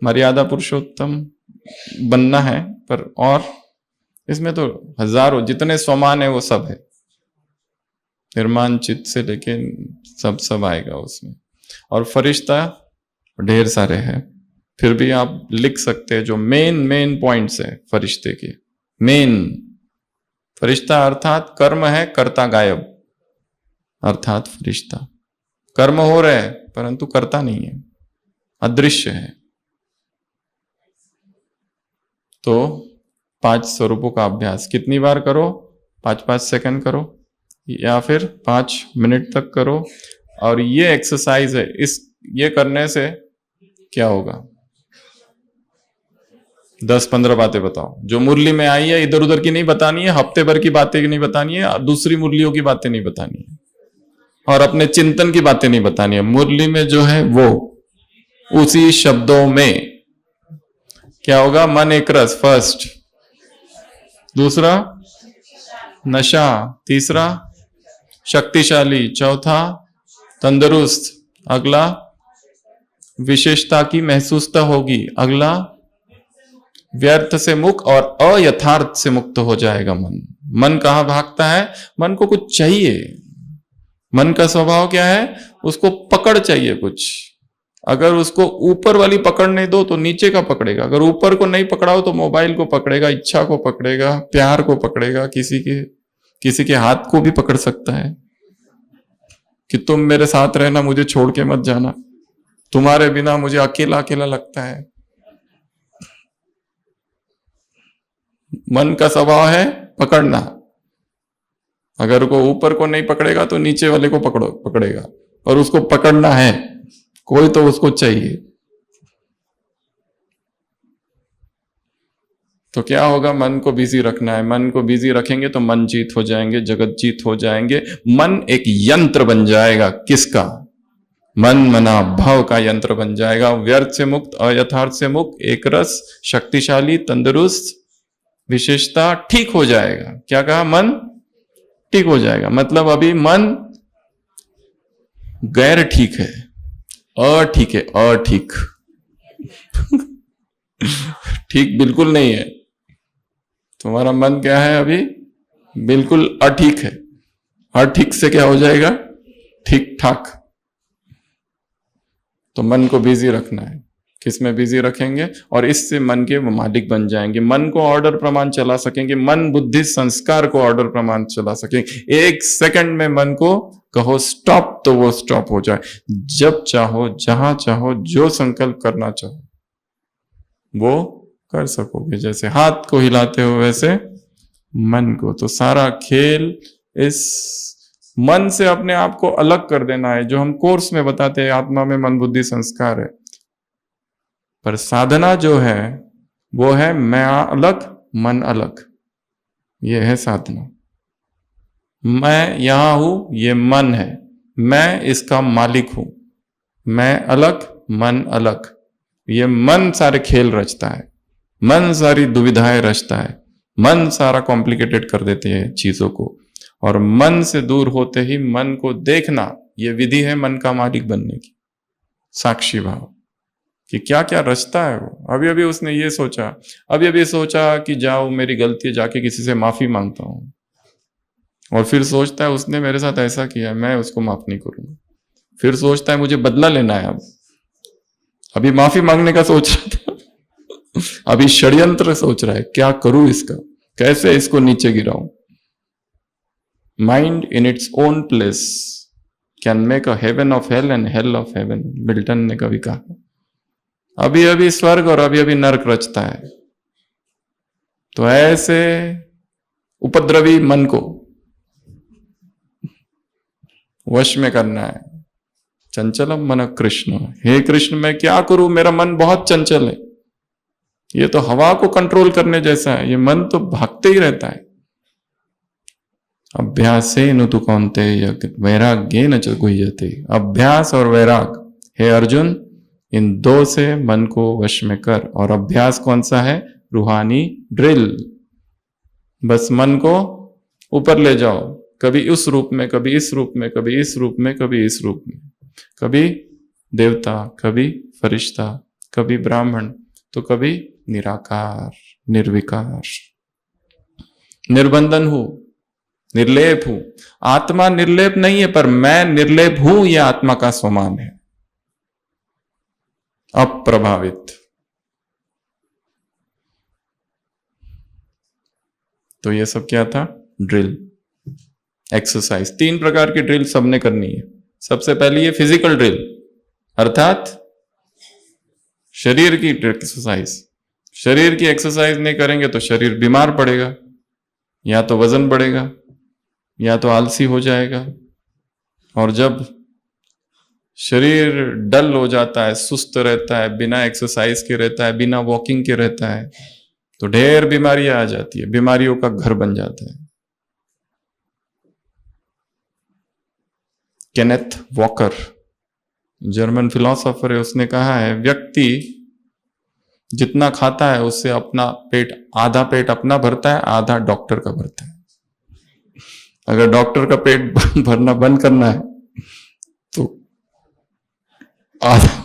S1: मर्यादा पुरुषोत्तम बनना है, पर और इसमें तो हजारों जितने स्वमान है वो सब है, निर्माण चित्त से लेके सब आएगा उसमें। और फरिश्ता ढेर सारे हैं, फिर भी आप लिख सकते हैं जो मेन पॉइंट्स है फरिश्ते के। मेन फरिश्ता अर्थात कर्म है, कर्ता गायब, अर्थात फरिश्ता कर्म हो रहे हैं परंतु कर्ता नहीं है, अदृश्य है। तो 5 स्वरूपों का अभ्यास कितनी बार करो? 5-5 सेकंड करो या फिर 5 मिनट तक करो। और ये एक्सरसाइज है, ये करने से क्या होगा? 10-15 बातें बताओ जो मुरली में आई है, इधर उधर की नहीं बतानी है, हफ्ते भर की बातें नहीं बतानी है, दूसरी मुरलियों की बातें नहीं बतानी है, और अपने चिंतन की बातें नहीं बतानी है। मुरली में जो है वो उसी शब्दों में क्या होगा? मन एक रस फर्स्ट, दूसरा नशा, तीसरा शक्तिशाली, चौथा तंदुरुस्त, अगला विशेषता की महसूसता होगी, अगला व्यर्थ से मुक्त और अयथार्थ से मुक्त हो जाएगा मन। मन कहां भागता है? मन को कुछ चाहिए। मन का स्वभाव क्या है? उसको पकड़ चाहिए कुछ। अगर उसको ऊपर वाली पकड़ नहीं दो तो नीचे का पकड़ेगा, अगर ऊपर को नहीं पकड़ाओ तो मोबाइल को पकड़ेगा, इच्छा को पकड़ेगा, प्यार को पकड़ेगा, किसी के हाथ को भी पकड़ सकता है कि तुम मेरे साथ रहना, मुझे छोड़ के मत जाना, तुम्हारे बिना मुझे अकेला अकेला लगता है। मन का स्वभाव है पकड़ना, अगर वो ऊपर को नहीं पकड़ेगा तो नीचे वाले को पकड़ेगा, और उसको पकड़ना है, कोई तो उसको चाहिए। तो क्या होगा? मन को बिजी रखना है। मन को बिजी रखेंगे तो मन जीत हो जाएंगे, जगत जीत हो जाएंगे। मन एक यंत्र बन जाएगा। किसका? मन मना भाव का यंत्र बन जाएगा। व्यर्थ से मुक्त, अयथार्थ से मुक्त, एक रस, शक्तिशाली, तंदुरुस्त, विशेषता, ठीक हो जाएगा। क्या कहा? मन ठीक हो जाएगा। मतलब अभी मन गैर ठीक है, अठीक है, अठीक ठीक बिल्कुल नहीं है। तुम्हारा मन क्या है? अभी बिल्कुल अठीक है। अठीक से क्या हो जाएगा? ठीक ठाक। तो मन को बिजी रखना है। किसमें बिजी रखेंगे? और इससे मन के मालिक बन जाएंगे। मन को ऑर्डर प्रमाण चला सकेंगे। मन बुद्धि संस्कार को ऑर्डर प्रमाण चला सकेंगे। 1 सेकंड में मन को कहो स्टॉप तो वो स्टॉप हो जाए। जब चाहो, जहां चाहो, जो संकल्प करना चाहो वो कर सकोगे। जैसे हाथ को हिलाते हो वैसे मन को। तो सारा खेल इस मन से अपने आप को अलग कर देना है, जो हम कोर्स में बताते हैं आत्मा में मन बुद्धि संस्कार है। पर साधना जो है वो है मैं अलग मन अलग, ये है साधना। मैं यहां हूं, ये मन है, मैं इसका मालिक हूं। मैं अलग मन अलग। ये मन सारे खेल रचता है, मन सारी दुविधाएं रचता है, मन सारा कॉम्प्लिकेटेड कर देते हैं चीजों को। और मन से दूर होते ही मन को देखना, ये विधि है मन का मालिक बनने की। साक्षी भाव कि क्या क्या रचता है वो। अभी अभी उसने ये सोचा, अभी अभी सोचा कि जाओ मेरी गलती है, जाके किसी से माफी मांगता हूं, और फिर सोचता है उसने मेरे साथ ऐसा किया, मैं उसको माफ नहीं करूंगा। फिर सोचता है मुझे बदला लेना है। अब अभी माफी मांगने का सोच रहा था, अभी षड्यंत्र सोच रहा है, क्या करूं इसका, कैसे इसको नीचे गिराऊं। Mind in its own place can make a heaven of hell and hell of heaven, Milton ने कभी कहा। अभी अभी स्वर्ग और अभी अभी नरक रचता है। तो ऐसे उपद्रवी मन को वश में करना है। चंचलम मन कृष्ण, हे कृष्ण मैं क्या करूं, मेरा मन बहुत चंचल है। ये तो हवा को कंट्रोल करने जैसा है, ये मन तो भागते ही रहता है। अभ्यासेन तु कौन्तेय वैराग्येन च गुह्यते। अभ्यास और वैराग, हे अर्जुन इन दो से मन को वश में कर। और अभ्यास कौन सा है? रूहानी ड्रिल। बस मन को ऊपर ले जाओ, कभी उस रूप में, कभी इस रूप में, कभी इस रूप में, कभी इस रूप में, कभी देवता, कभी फरिश्ता, कभी ब्राह्मण, तो कभी निराकार निर्विकार। निर्बंधन हूं, निर्लेप हूं। आत्मा निर्लेप नहीं है, पर मैं निर्लेप हूं, यह आत्मा का स्वमान है, अप्रभावित। तो यह सब क्या था? Drill, exercise. 3 प्रकार की ड्रिल सबने करनी है। सबसे पहली है फिजिकल ड्रिल, अर्थात शरीर की एक्सरसाइज। शरीर की एक्सरसाइज नहीं करेंगे तो शरीर बीमार पड़ेगा, या तो वजन बढ़ेगा, या तो आलसी हो जाएगा। और जब शरीर डल हो जाता है, सुस्त रहता है, बिना एक्सरसाइज के रहता है, बिना वॉकिंग के रहता है, तो ढेर बीमारियां आ जाती है, बीमारियों का घर बन जाता है। केनेथ वॉकर जर्मन फिलोसोफर है, उसने कहा है व्यक्ति जितना खाता है उससे अपना पेट, आधा पेट अपना भरता है, आधा डॉक्टर का भरता है। अगर डॉक्टर का पेट भरना बंद करना है तो आधा।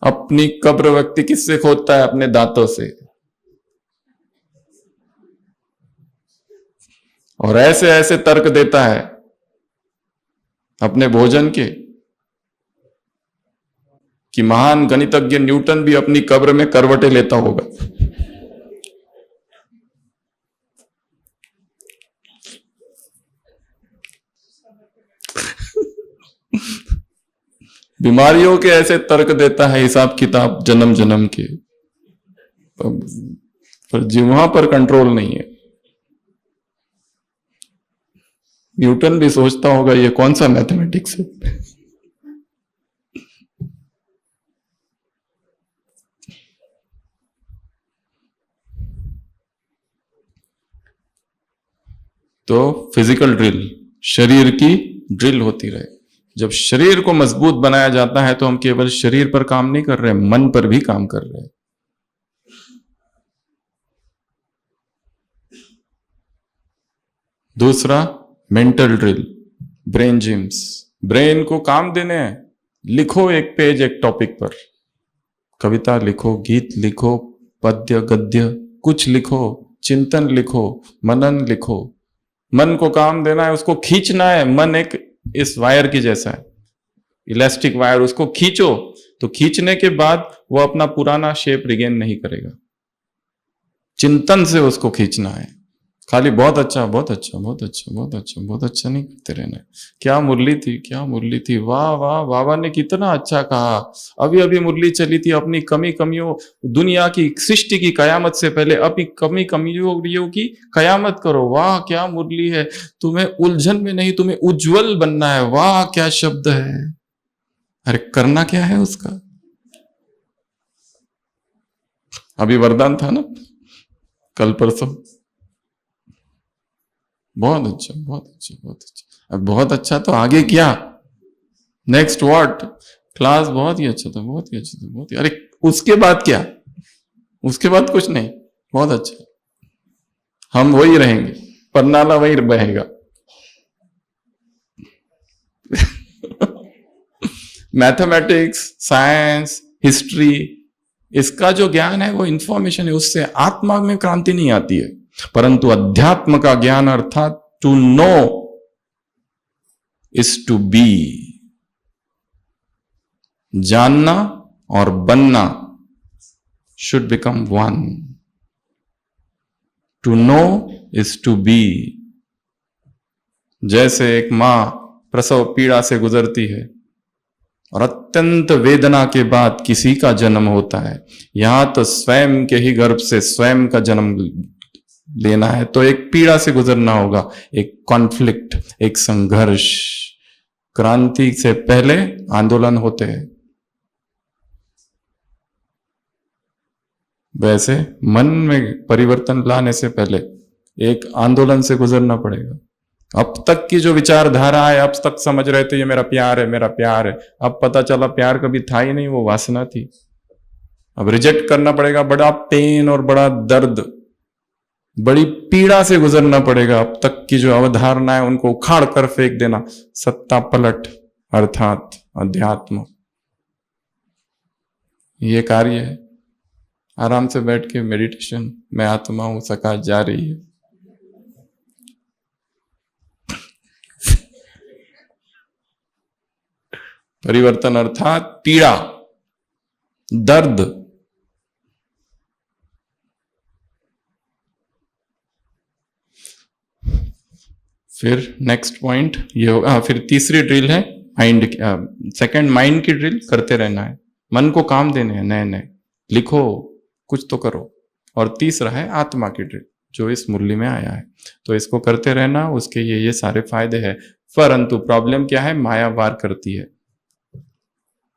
S1: अपनी कब्र व्यक्ति किससे खोदता है? अपने दांतों से। और ऐसे ऐसे तर्क देता है अपने भोजन के कि महान गणितज्ञ न्यूटन भी अपनी कब्र में करवटें लेता होगा। बीमारियों के ऐसे तर्क देता है, हिसाब किताब जन्म जन्म के, पर जिह्वा पर कंट्रोल नहीं है। न्यूटन भी सोचता होगा ये कौन सा मैथमेटिक्स है। तो फिजिकल ड्रिल, शरीर की ड्रिल होती रहे। जब शरीर को मजबूत बनाया जाता है तो हम केवल शरीर पर काम नहीं कर रहे, मन पर भी काम कर रहे हैं। दूसरा mental drill, brain gyms. Brain को काम देने हैं। लिखो एक पेज एक टॉपिक पर, कविता लिखो, गीत लिखो, पद्य गद्य कुछ लिखो, चिंतन लिखो, मनन लिखो। मन को काम देना है, उसको खींचना है। मन एक इस वायर की जैसा है, इलास्टिक वायर। उसको खींचो तो खींचने के बाद वो अपना पुराना शेप रिगेन नहीं करेगा। चिंतन से उसको खींचना है। खाली बहुत अच्छा बहुत अच्छा बहुत अच्छा बहुत अच्छा बहुत अच्छा नहीं करते रहना है। क्या मुरली थी, क्या मुरली थी, वाह वाह, बाबा ने कितना अच्छा कहा। अभी अभी मुरली चली थी, अपनी कमी कमियों, दुनिया की सृष्टि की कयामत से पहले अपनी कमी कमियों की कयामत करो। वाह क्या मुरली है, तुम्हें उलझन में नहीं, तुम्हें उज्जवल बनना है। वाह क्या शब्द है। अरे करना क्या है उसका। अभी वरदान था ना कल परसों। बहुत अच्छा बहुत अच्छा बहुत अच्छा। अब बहुत अच्छा तो आगे क्या, नेक्स्ट व्हाट। क्लास बहुत ही अच्छा था, बहुत ही अच्छा था, बहुत ही। अरे उसके बाद क्या, उसके बाद कुछ नहीं, बहुत अच्छा। हम वही रहेंगे, परनाला वही बहेगा। मैथमेटिक्स, साइंस, हिस्ट्री, इसका जो ज्ञान है वो इंफॉर्मेशन है, उससे आत्मा में क्रांति नहीं आती है। परंतु अध्यात्म का ज्ञान अर्थात to know is to be, जानना और बनना should become one. To know is to be. जैसे एक मां प्रसव पीड़ा से गुजरती है और अत्यंत वेदना के बाद किसी का जन्म होता है, यहां तो स्वयं के ही गर्भ से स्वयं का जन्म लेना है, तो एक पीड़ा से गुजरना होगा, एक कॉन्फ्लिक्ट, एक संघर्ष। क्रांति से पहले आंदोलन होते हैं। वैसे मन में परिवर्तन लाने से पहले एक आंदोलन से गुजरना पड़ेगा। अब तक की जो विचारधारा है, अब तक समझ रहे थे ये मेरा प्यार है, मेरा प्यार है, अब पता चला प्यार कभी था ही नहीं, वो वासना थी। अब रिजेक्ट करना पड़ेगा, बड़ा पेन और बड़ा दर्द, बड़ी पीड़ा से गुजरना पड़ेगा। अब तक की जो अवधारणा है उनको उखाड़ कर फेंक देना, सत्ता पलट अर्थात अध्यात्म, ये कार्य है। आराम से बैठ के मेडिटेशन, मैं आत्मा हूं, सका जा रही है। परिवर्तन अर्थात पीड़ा, दर्द। फिर नेक्स्ट पॉइंट ये होगा, फिर तीसरी ड्रिल है माइंड, सेकंड माइंड की ड्रिल करते रहना है, मन को काम देने हैं नए नए, लिखो कुछ तो करो। और तीसरा है आत्मा की ड्रिल, जो इस मुरली में आया है, तो इसको करते रहना, उसके ये सारे फायदे हैं। परंतु प्रॉब्लम क्या है, माया वार करती है।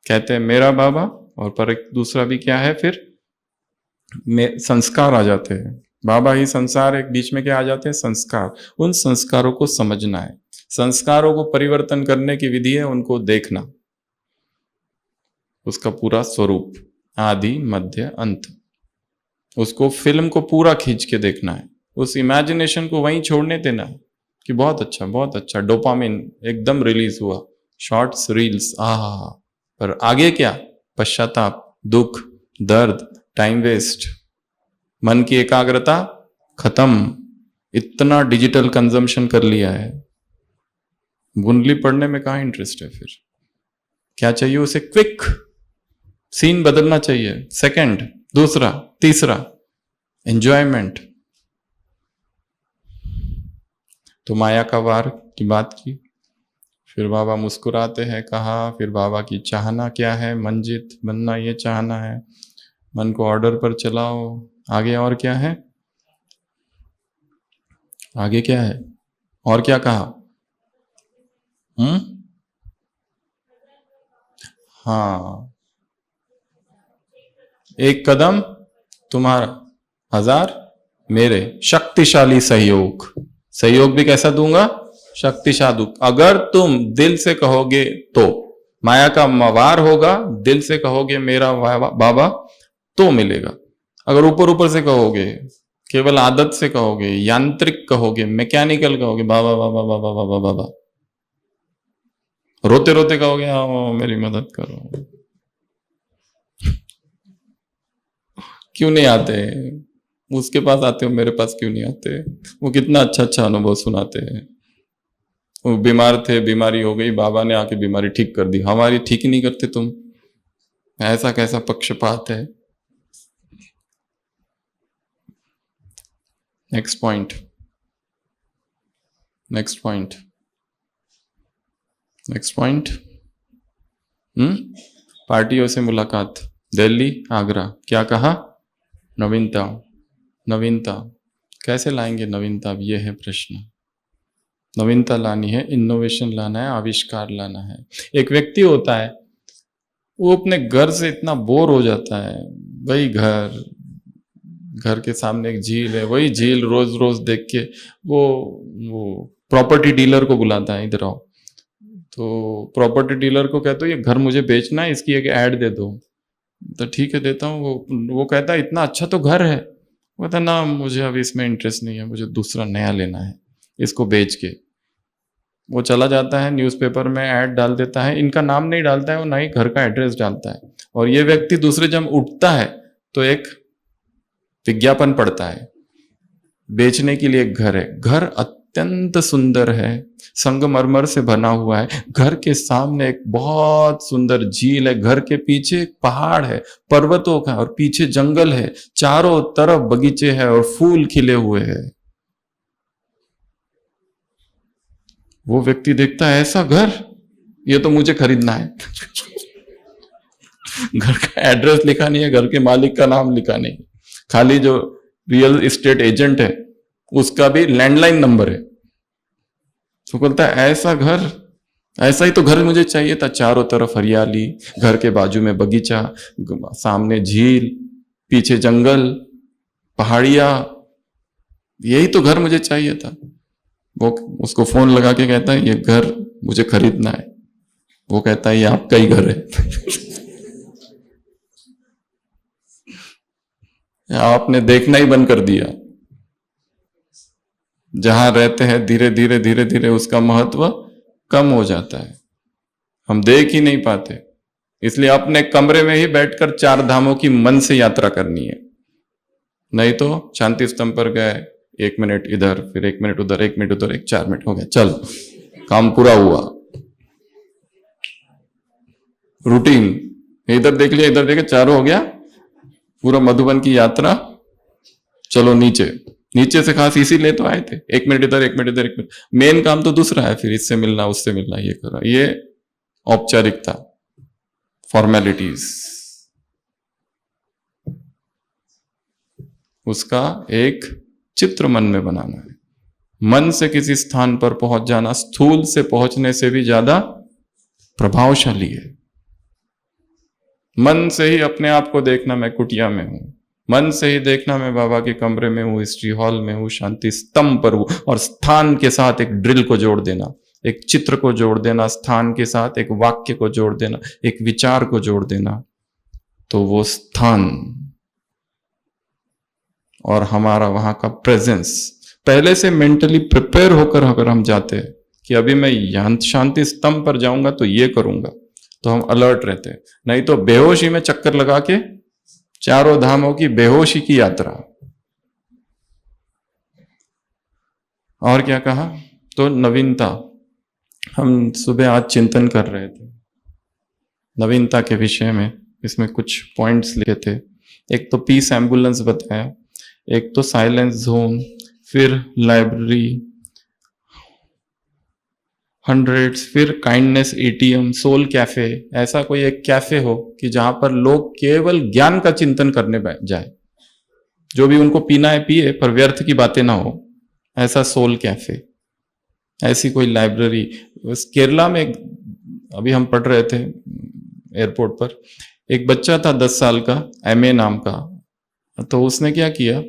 S1: कहते हैं मेरा बाबा, और पर एक दूसरा भी क्या है, फिर संस्कार आ जाते हैं। बाबा ही संसार, एक बीच में क्या आ जाते हैं, संस्कार। उन संस्कारों को समझना है, संस्कारों को परिवर्तन करने की विधि है, उनको देखना, उसका पूरा स्वरूप, आदि मध्य अंत, उसको फिल्म को पूरा खींच के देखना है, उस इमेजिनेशन को वहीं छोड़ने देना है कि बहुत अच्छा बहुत अच्छा, डोपामिन एकदम रिलीज हुआ, शॉर्ट्स रील्स, आहा। पर आगे क्या, पश्चाताप, दुख, दर्द, टाइम वेस्ट, मन की एकाग्रता खत्म। इतना डिजिटल कंजम्पशन कर लिया है, गुंडली पढ़ने में कहाँ इंटरेस्ट है। फिर क्या चाहिए उसे, क्विक सीन बदलना चाहिए, सेकंड, दूसरा, तीसरा, एंजॉयमेंट। तो माया का वार की बात की, फिर बाबा मुस्कुराते हैं, कहा फिर बाबा की चाहना क्या है, मंजित बनना, ये चाहना है, मन को ऑर्डर पर चलाओ। आगे और क्या है, आगे क्या है, और क्या कहा, हाँ, एक कदम तुम्हारा, हजार मेरे, शक्तिशाली सहयोग। सहयोग भी कैसा दूंगा, शक्तिशाली। अगर तुम दिल से कहोगे तो, माया का वार होगा, दिल से कहोगे मेरा बाबा तो मिलेगा। अगर ऊपर ऊपर से कहोगे, केवल आदत से कहोगे, यांत्रिक कहोगे, मैकेनिकल कहोगे, बाबा बाबा बाबा बाबा बाबा, रोते रोते कहोगे हाँ मेरी मदद करो, क्यों नहीं आते, उसके पास आते हो, मेरे पास क्यों नहीं आते। वो कितना अच्छा अच्छा अनुभव सुनाते हैं। वो बीमार थे, बीमारी हो गई, बाबा ने आके बीमारी ठीक कर दी, हमारी ठीक नहीं करते तुम, ऐसा कैसा पक्षपात है। Next point, next point, next point. पार्टियों से मुलाकात, दिल्ली, आगरा, क्या कहा? नवीनता। नवीनता कैसे लाएंगे नवीनता? अब ये है प्रश्न। नवीनता लानी है, इनोवेशन लाना है, आविष्कार लाना है। एक व्यक्ति होता है, वो अपने घर से इतना बोर हो जाता है, वही घर के सामने एक झील है, वही झील रोज रोज देख के वो प्रॉपर्टी डीलर को बुलाता है, इधर आओ। तो प्रॉपर्टी डीलर को कहता है ये घर मुझे बेचना है, इसकी एक ऐड दे दो। तो ठीक है देता हूँ। वो कहता है इतना अच्छा तो घर है। वो कहता ना मुझे अभी इसमें इंटरेस्ट नहीं है, मुझे दूसरा नया लेना है, इसको बेच के। वो चला जाता है, न्यूज़पेपर में ऐड डाल देता है, इनका नाम नहीं डालता है, वो ना ही घर का एड्रेस डालता है। और ये व्यक्ति दूसरे जब उठता है तो एक विज्ञापन पड़ता है, बेचने के लिए एक घर है। घर अत्यंत सुंदर है, संगमरमर से बना हुआ है। घर के सामने एक बहुत सुंदर झील है, घर के पीछे एक पहाड़ है पर्वतों का, और पीछे जंगल है, चारों तरफ बगीचे हैं और फूल खिले हुए हैं। वो व्यक्ति देखता है ऐसा घर, ये तो मुझे खरीदना है। घर का एड्रेस लिखा नहीं है, घर के मालिक का नाम लिखा नहीं, खाली जो रियल एस्टेट एजेंट है उसका भी लैंडलाइन नंबर है। तो बोलता है ऐसा घर, ऐसा ही तो घर मुझे चाहिए था। चारों तरफ हरियाली, घर के बाजू में बगीचा, सामने झील, पीछे जंगल, पहाड़ियां, यही तो घर मुझे चाहिए था। वो उसको फोन लगा के कहता है ये घर मुझे खरीदना है। वो कहता है ये आपका ही घर है। आपने देखना ही बंद कर दिया। जहां रहते हैं धीरे धीरे धीरे धीरे उसका महत्व कम हो जाता है, हम देख ही नहीं पाते। इसलिए अपने कमरे में ही बैठकर 4 धामों की मन से यात्रा करनी है। नहीं तो शांति स्तंभ पर गए, 1 मिनट इधर, फिर 1 मिनट उधर, 1 मिनट उधर, 4 मिनट हो गया, चल काम पूरा हुआ। रूटीन, इधर देख लिया, इधर देखे, चारों हो गया, पूरा मधुबन की यात्रा। चलो नीचे, नीचे से खास इसीलिए तो आए थे। 1 मिनट इधर, 1 मिनट इधर, 1 मिनट। मेन काम तो दूसरा है, फिर इससे मिलना, उससे मिलना, ये करा, ये औपचारिकता, फॉर्मेलिटीज। उसका एक चित्र मन में बनाना है। मन से किसी स्थान पर पहुंच जाना स्थूल से पहुंचने से भी ज्यादा प्रभावशाली है। मन से ही अपने आप को देखना मैं कुटिया में हूं, मन से ही देखना मैं बाबा के कमरे में हूं, हिस्ट्री हॉल में हूं, शांति स्तंभ पर हूं। और स्थान के साथ एक ड्रिल को जोड़ देना, एक चित्र को जोड़ देना, स्थान के साथ एक वाक्य को जोड़ देना, एक विचार को जोड़ देना, तो वो स्थान और हमारा वहां का प्रेजेंस पहले से मेंटली प्रिपेयर होकर अगर हम जाते हैं कि अभी मैं शांति स्तंभ पर जाऊंगा तो ये करूंगा, तो हम अलर्ट रहते हैं। नहीं तो बेहोशी में चक्कर लगा के 4 धामों की बेहोशी की यात्रा। और क्या कहा? तो नवीनता, हम सुबह आज चिंतन कर रहे थे नवीनता के विषय में। इसमें कुछ पॉइंट्स लिखे थे। एक तो पीस एम्बुलेंस बताया, एक तो साइलेंस जोन, फिर लाइब्रेरी 100, फिर काइंडनेस एटीएम, सोल कैफे। ऐसा कोई एक कैफे हो कि जहां पर लोग केवल ज्ञान का चिंतन करने जाए, जो भी उनको पीना है पिए, पर व्यर्थ की बातें ना हो, ऐसा सोल कैफे। ऐसी कोई लाइब्रेरी। केरला में अभी हम पढ़ रहे थे एयरपोर्ट पर, एक बच्चा था 10 साल का, एमए नाम का। तो उसने क्या किया,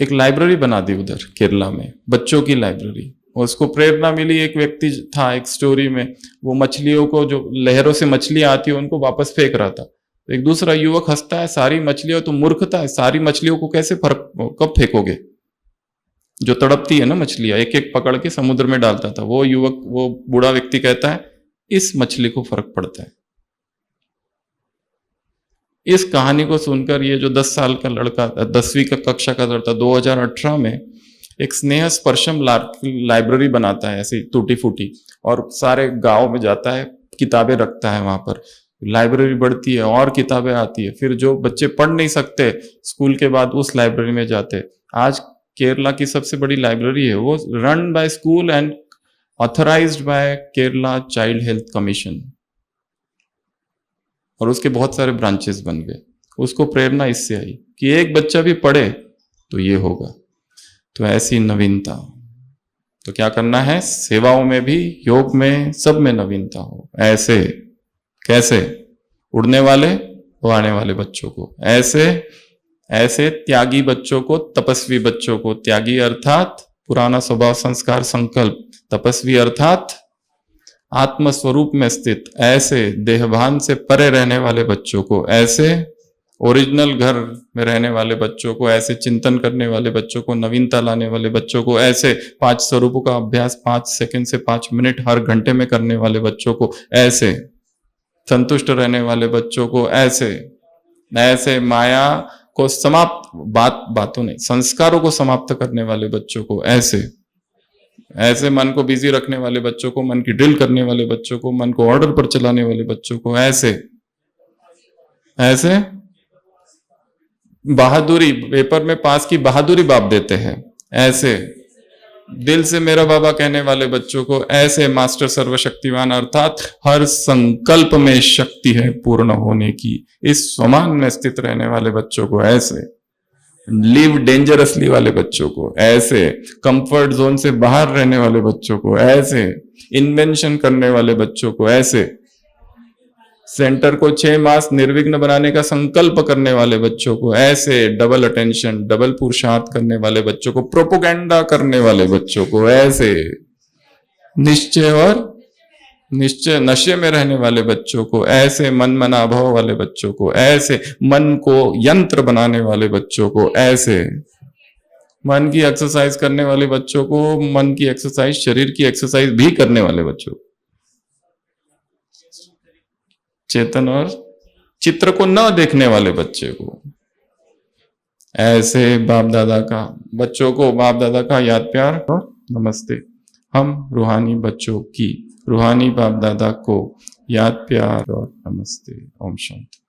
S1: एक लाइब्रेरी बना दी उधर केरला में, बच्चों की लाइब्रेरी। और उसको प्रेरणा मिली, एक व्यक्ति था एक स्टोरी में, वो मछलियों को, जो लहरों से मछलियां आती है उनको वापस फेंक रहा था। एक दूसरा युवक हंसता है, सारी मछलियां, तो मूर्खता है, सारी मछलियों को कैसे कब फेंकोगे, जो तड़पती है ना मछलियां, एक एक पकड़ के समुद्र में डालता था। वो युवक, वो बूढ़ा व्यक्ति कहता है इस मछली को फर्क पड़ता है। इस कहानी को सुनकर ये जो 10 साल का लड़का, 10वीं का कक्षा का लड़का 2018 में एक स्नेह स्पर्शम लाइब्रेरी बनाता है, ऐसी टूटी फूटी, और सारे गांव में जाता है, किताबें रखता है वहां पर। लाइब्रेरी बढ़ती है और किताबें आती है, फिर जो बच्चे पढ़ नहीं सकते स्कूल के बाद उस लाइब्रेरी में जाते। आज केरला की सबसे बड़ी लाइब्रेरी है, वो run by school and authorised bye Kerala child health commission, और उसके बहुत सारे ब्रांचेस बन गए। उसको प्रेरणा इससे आई कि एक बच्चा भी पढ़े तो ये होगा। तो ऐसी नवीनता, तो क्या करना है, सेवाओं में भी, योग में, सब में नवीनता हो। ऐसे कैसे, उड़ने वाले उड़ाने वाले बच्चों को, ऐसे त्यागी बच्चों को, तपस्वी बच्चों को, त्यागी अर्थात पुराना स्वभाव संस्कार संकल्प, तपस्वी अर्थात आत्म स्वरूप में स्थित, ऐसे देहभान से परे रहने वाले बच्चों को, ऐसे ओरिजिनल घर में रहने वाले बच्चों को, ऐसे चिंतन करने वाले बच्चों को, नवीनता लाने वाले बच्चों को, ऐसे 5 स्वरूपों का अभ्यास 5 सेकंड से 5 मिनट हर घंटे में करने वाले बच्चों को, ऐसे संतुष्ट रहने वाले बच्चों को, ऐसे माया को समाप्त, बातों नहीं, संस्कारों को समाप्त करने वाले बच्चों को, ऐसे मन को बिजी रखने वाले बच्चों को, मन की ड्रिल करने वाले बच्चों को, मन को ऑर्डर पर चलाने वाले बच्चों को, ऐसे बहादुरी, पेपर में पास की बहादुरी बाप देते हैं, ऐसे दिल से मेरा बाबा कहने वाले बच्चों को, ऐसे मास्टर सर्वशक्तिवान अर्थात हर संकल्प में शक्ति है पूर्ण होने की, इस स्वमान में स्थित रहने वाले बच्चों को, ऐसे लिव डेंजरसली वाले बच्चों को, ऐसे कंफर्ट जोन से बाहर रहने वाले बच्चों को, ऐसे इन्वेंशन करने वाले बच्चों को, ऐसे सेंटर को 6 मास निर्विघ्न बनाने का संकल्प करने वाले बच्चों को, ऐसे डबल अटेंशन, डबल पुरुषार्थ करने वाले बच्चों को, प्रोपोगेंडा करने वाले बच्चों को, ऐसे निश्चय नशे में रहने वाले बच्चों को, ऐसे मन मनाभाव वाले बच्चों को, ऐसे मन को यंत्र बनाने वाले बच्चों को, ऐसे मन की एक्सरसाइज करने वाले बच्चों को, मन की एक्सरसाइज, शरीर की एक्सरसाइज भी करने वाले बच्चों को, चेतन और चित्र को न देखने वाले बच्चे को, ऐसे बाप दादा का, बच्चों को बाप दादा का याद प्यार और नमस्ते। हम रूहानी बच्चों की, रूहानी बाप दादा को याद प्यार और नमस्ते। ओम शांति।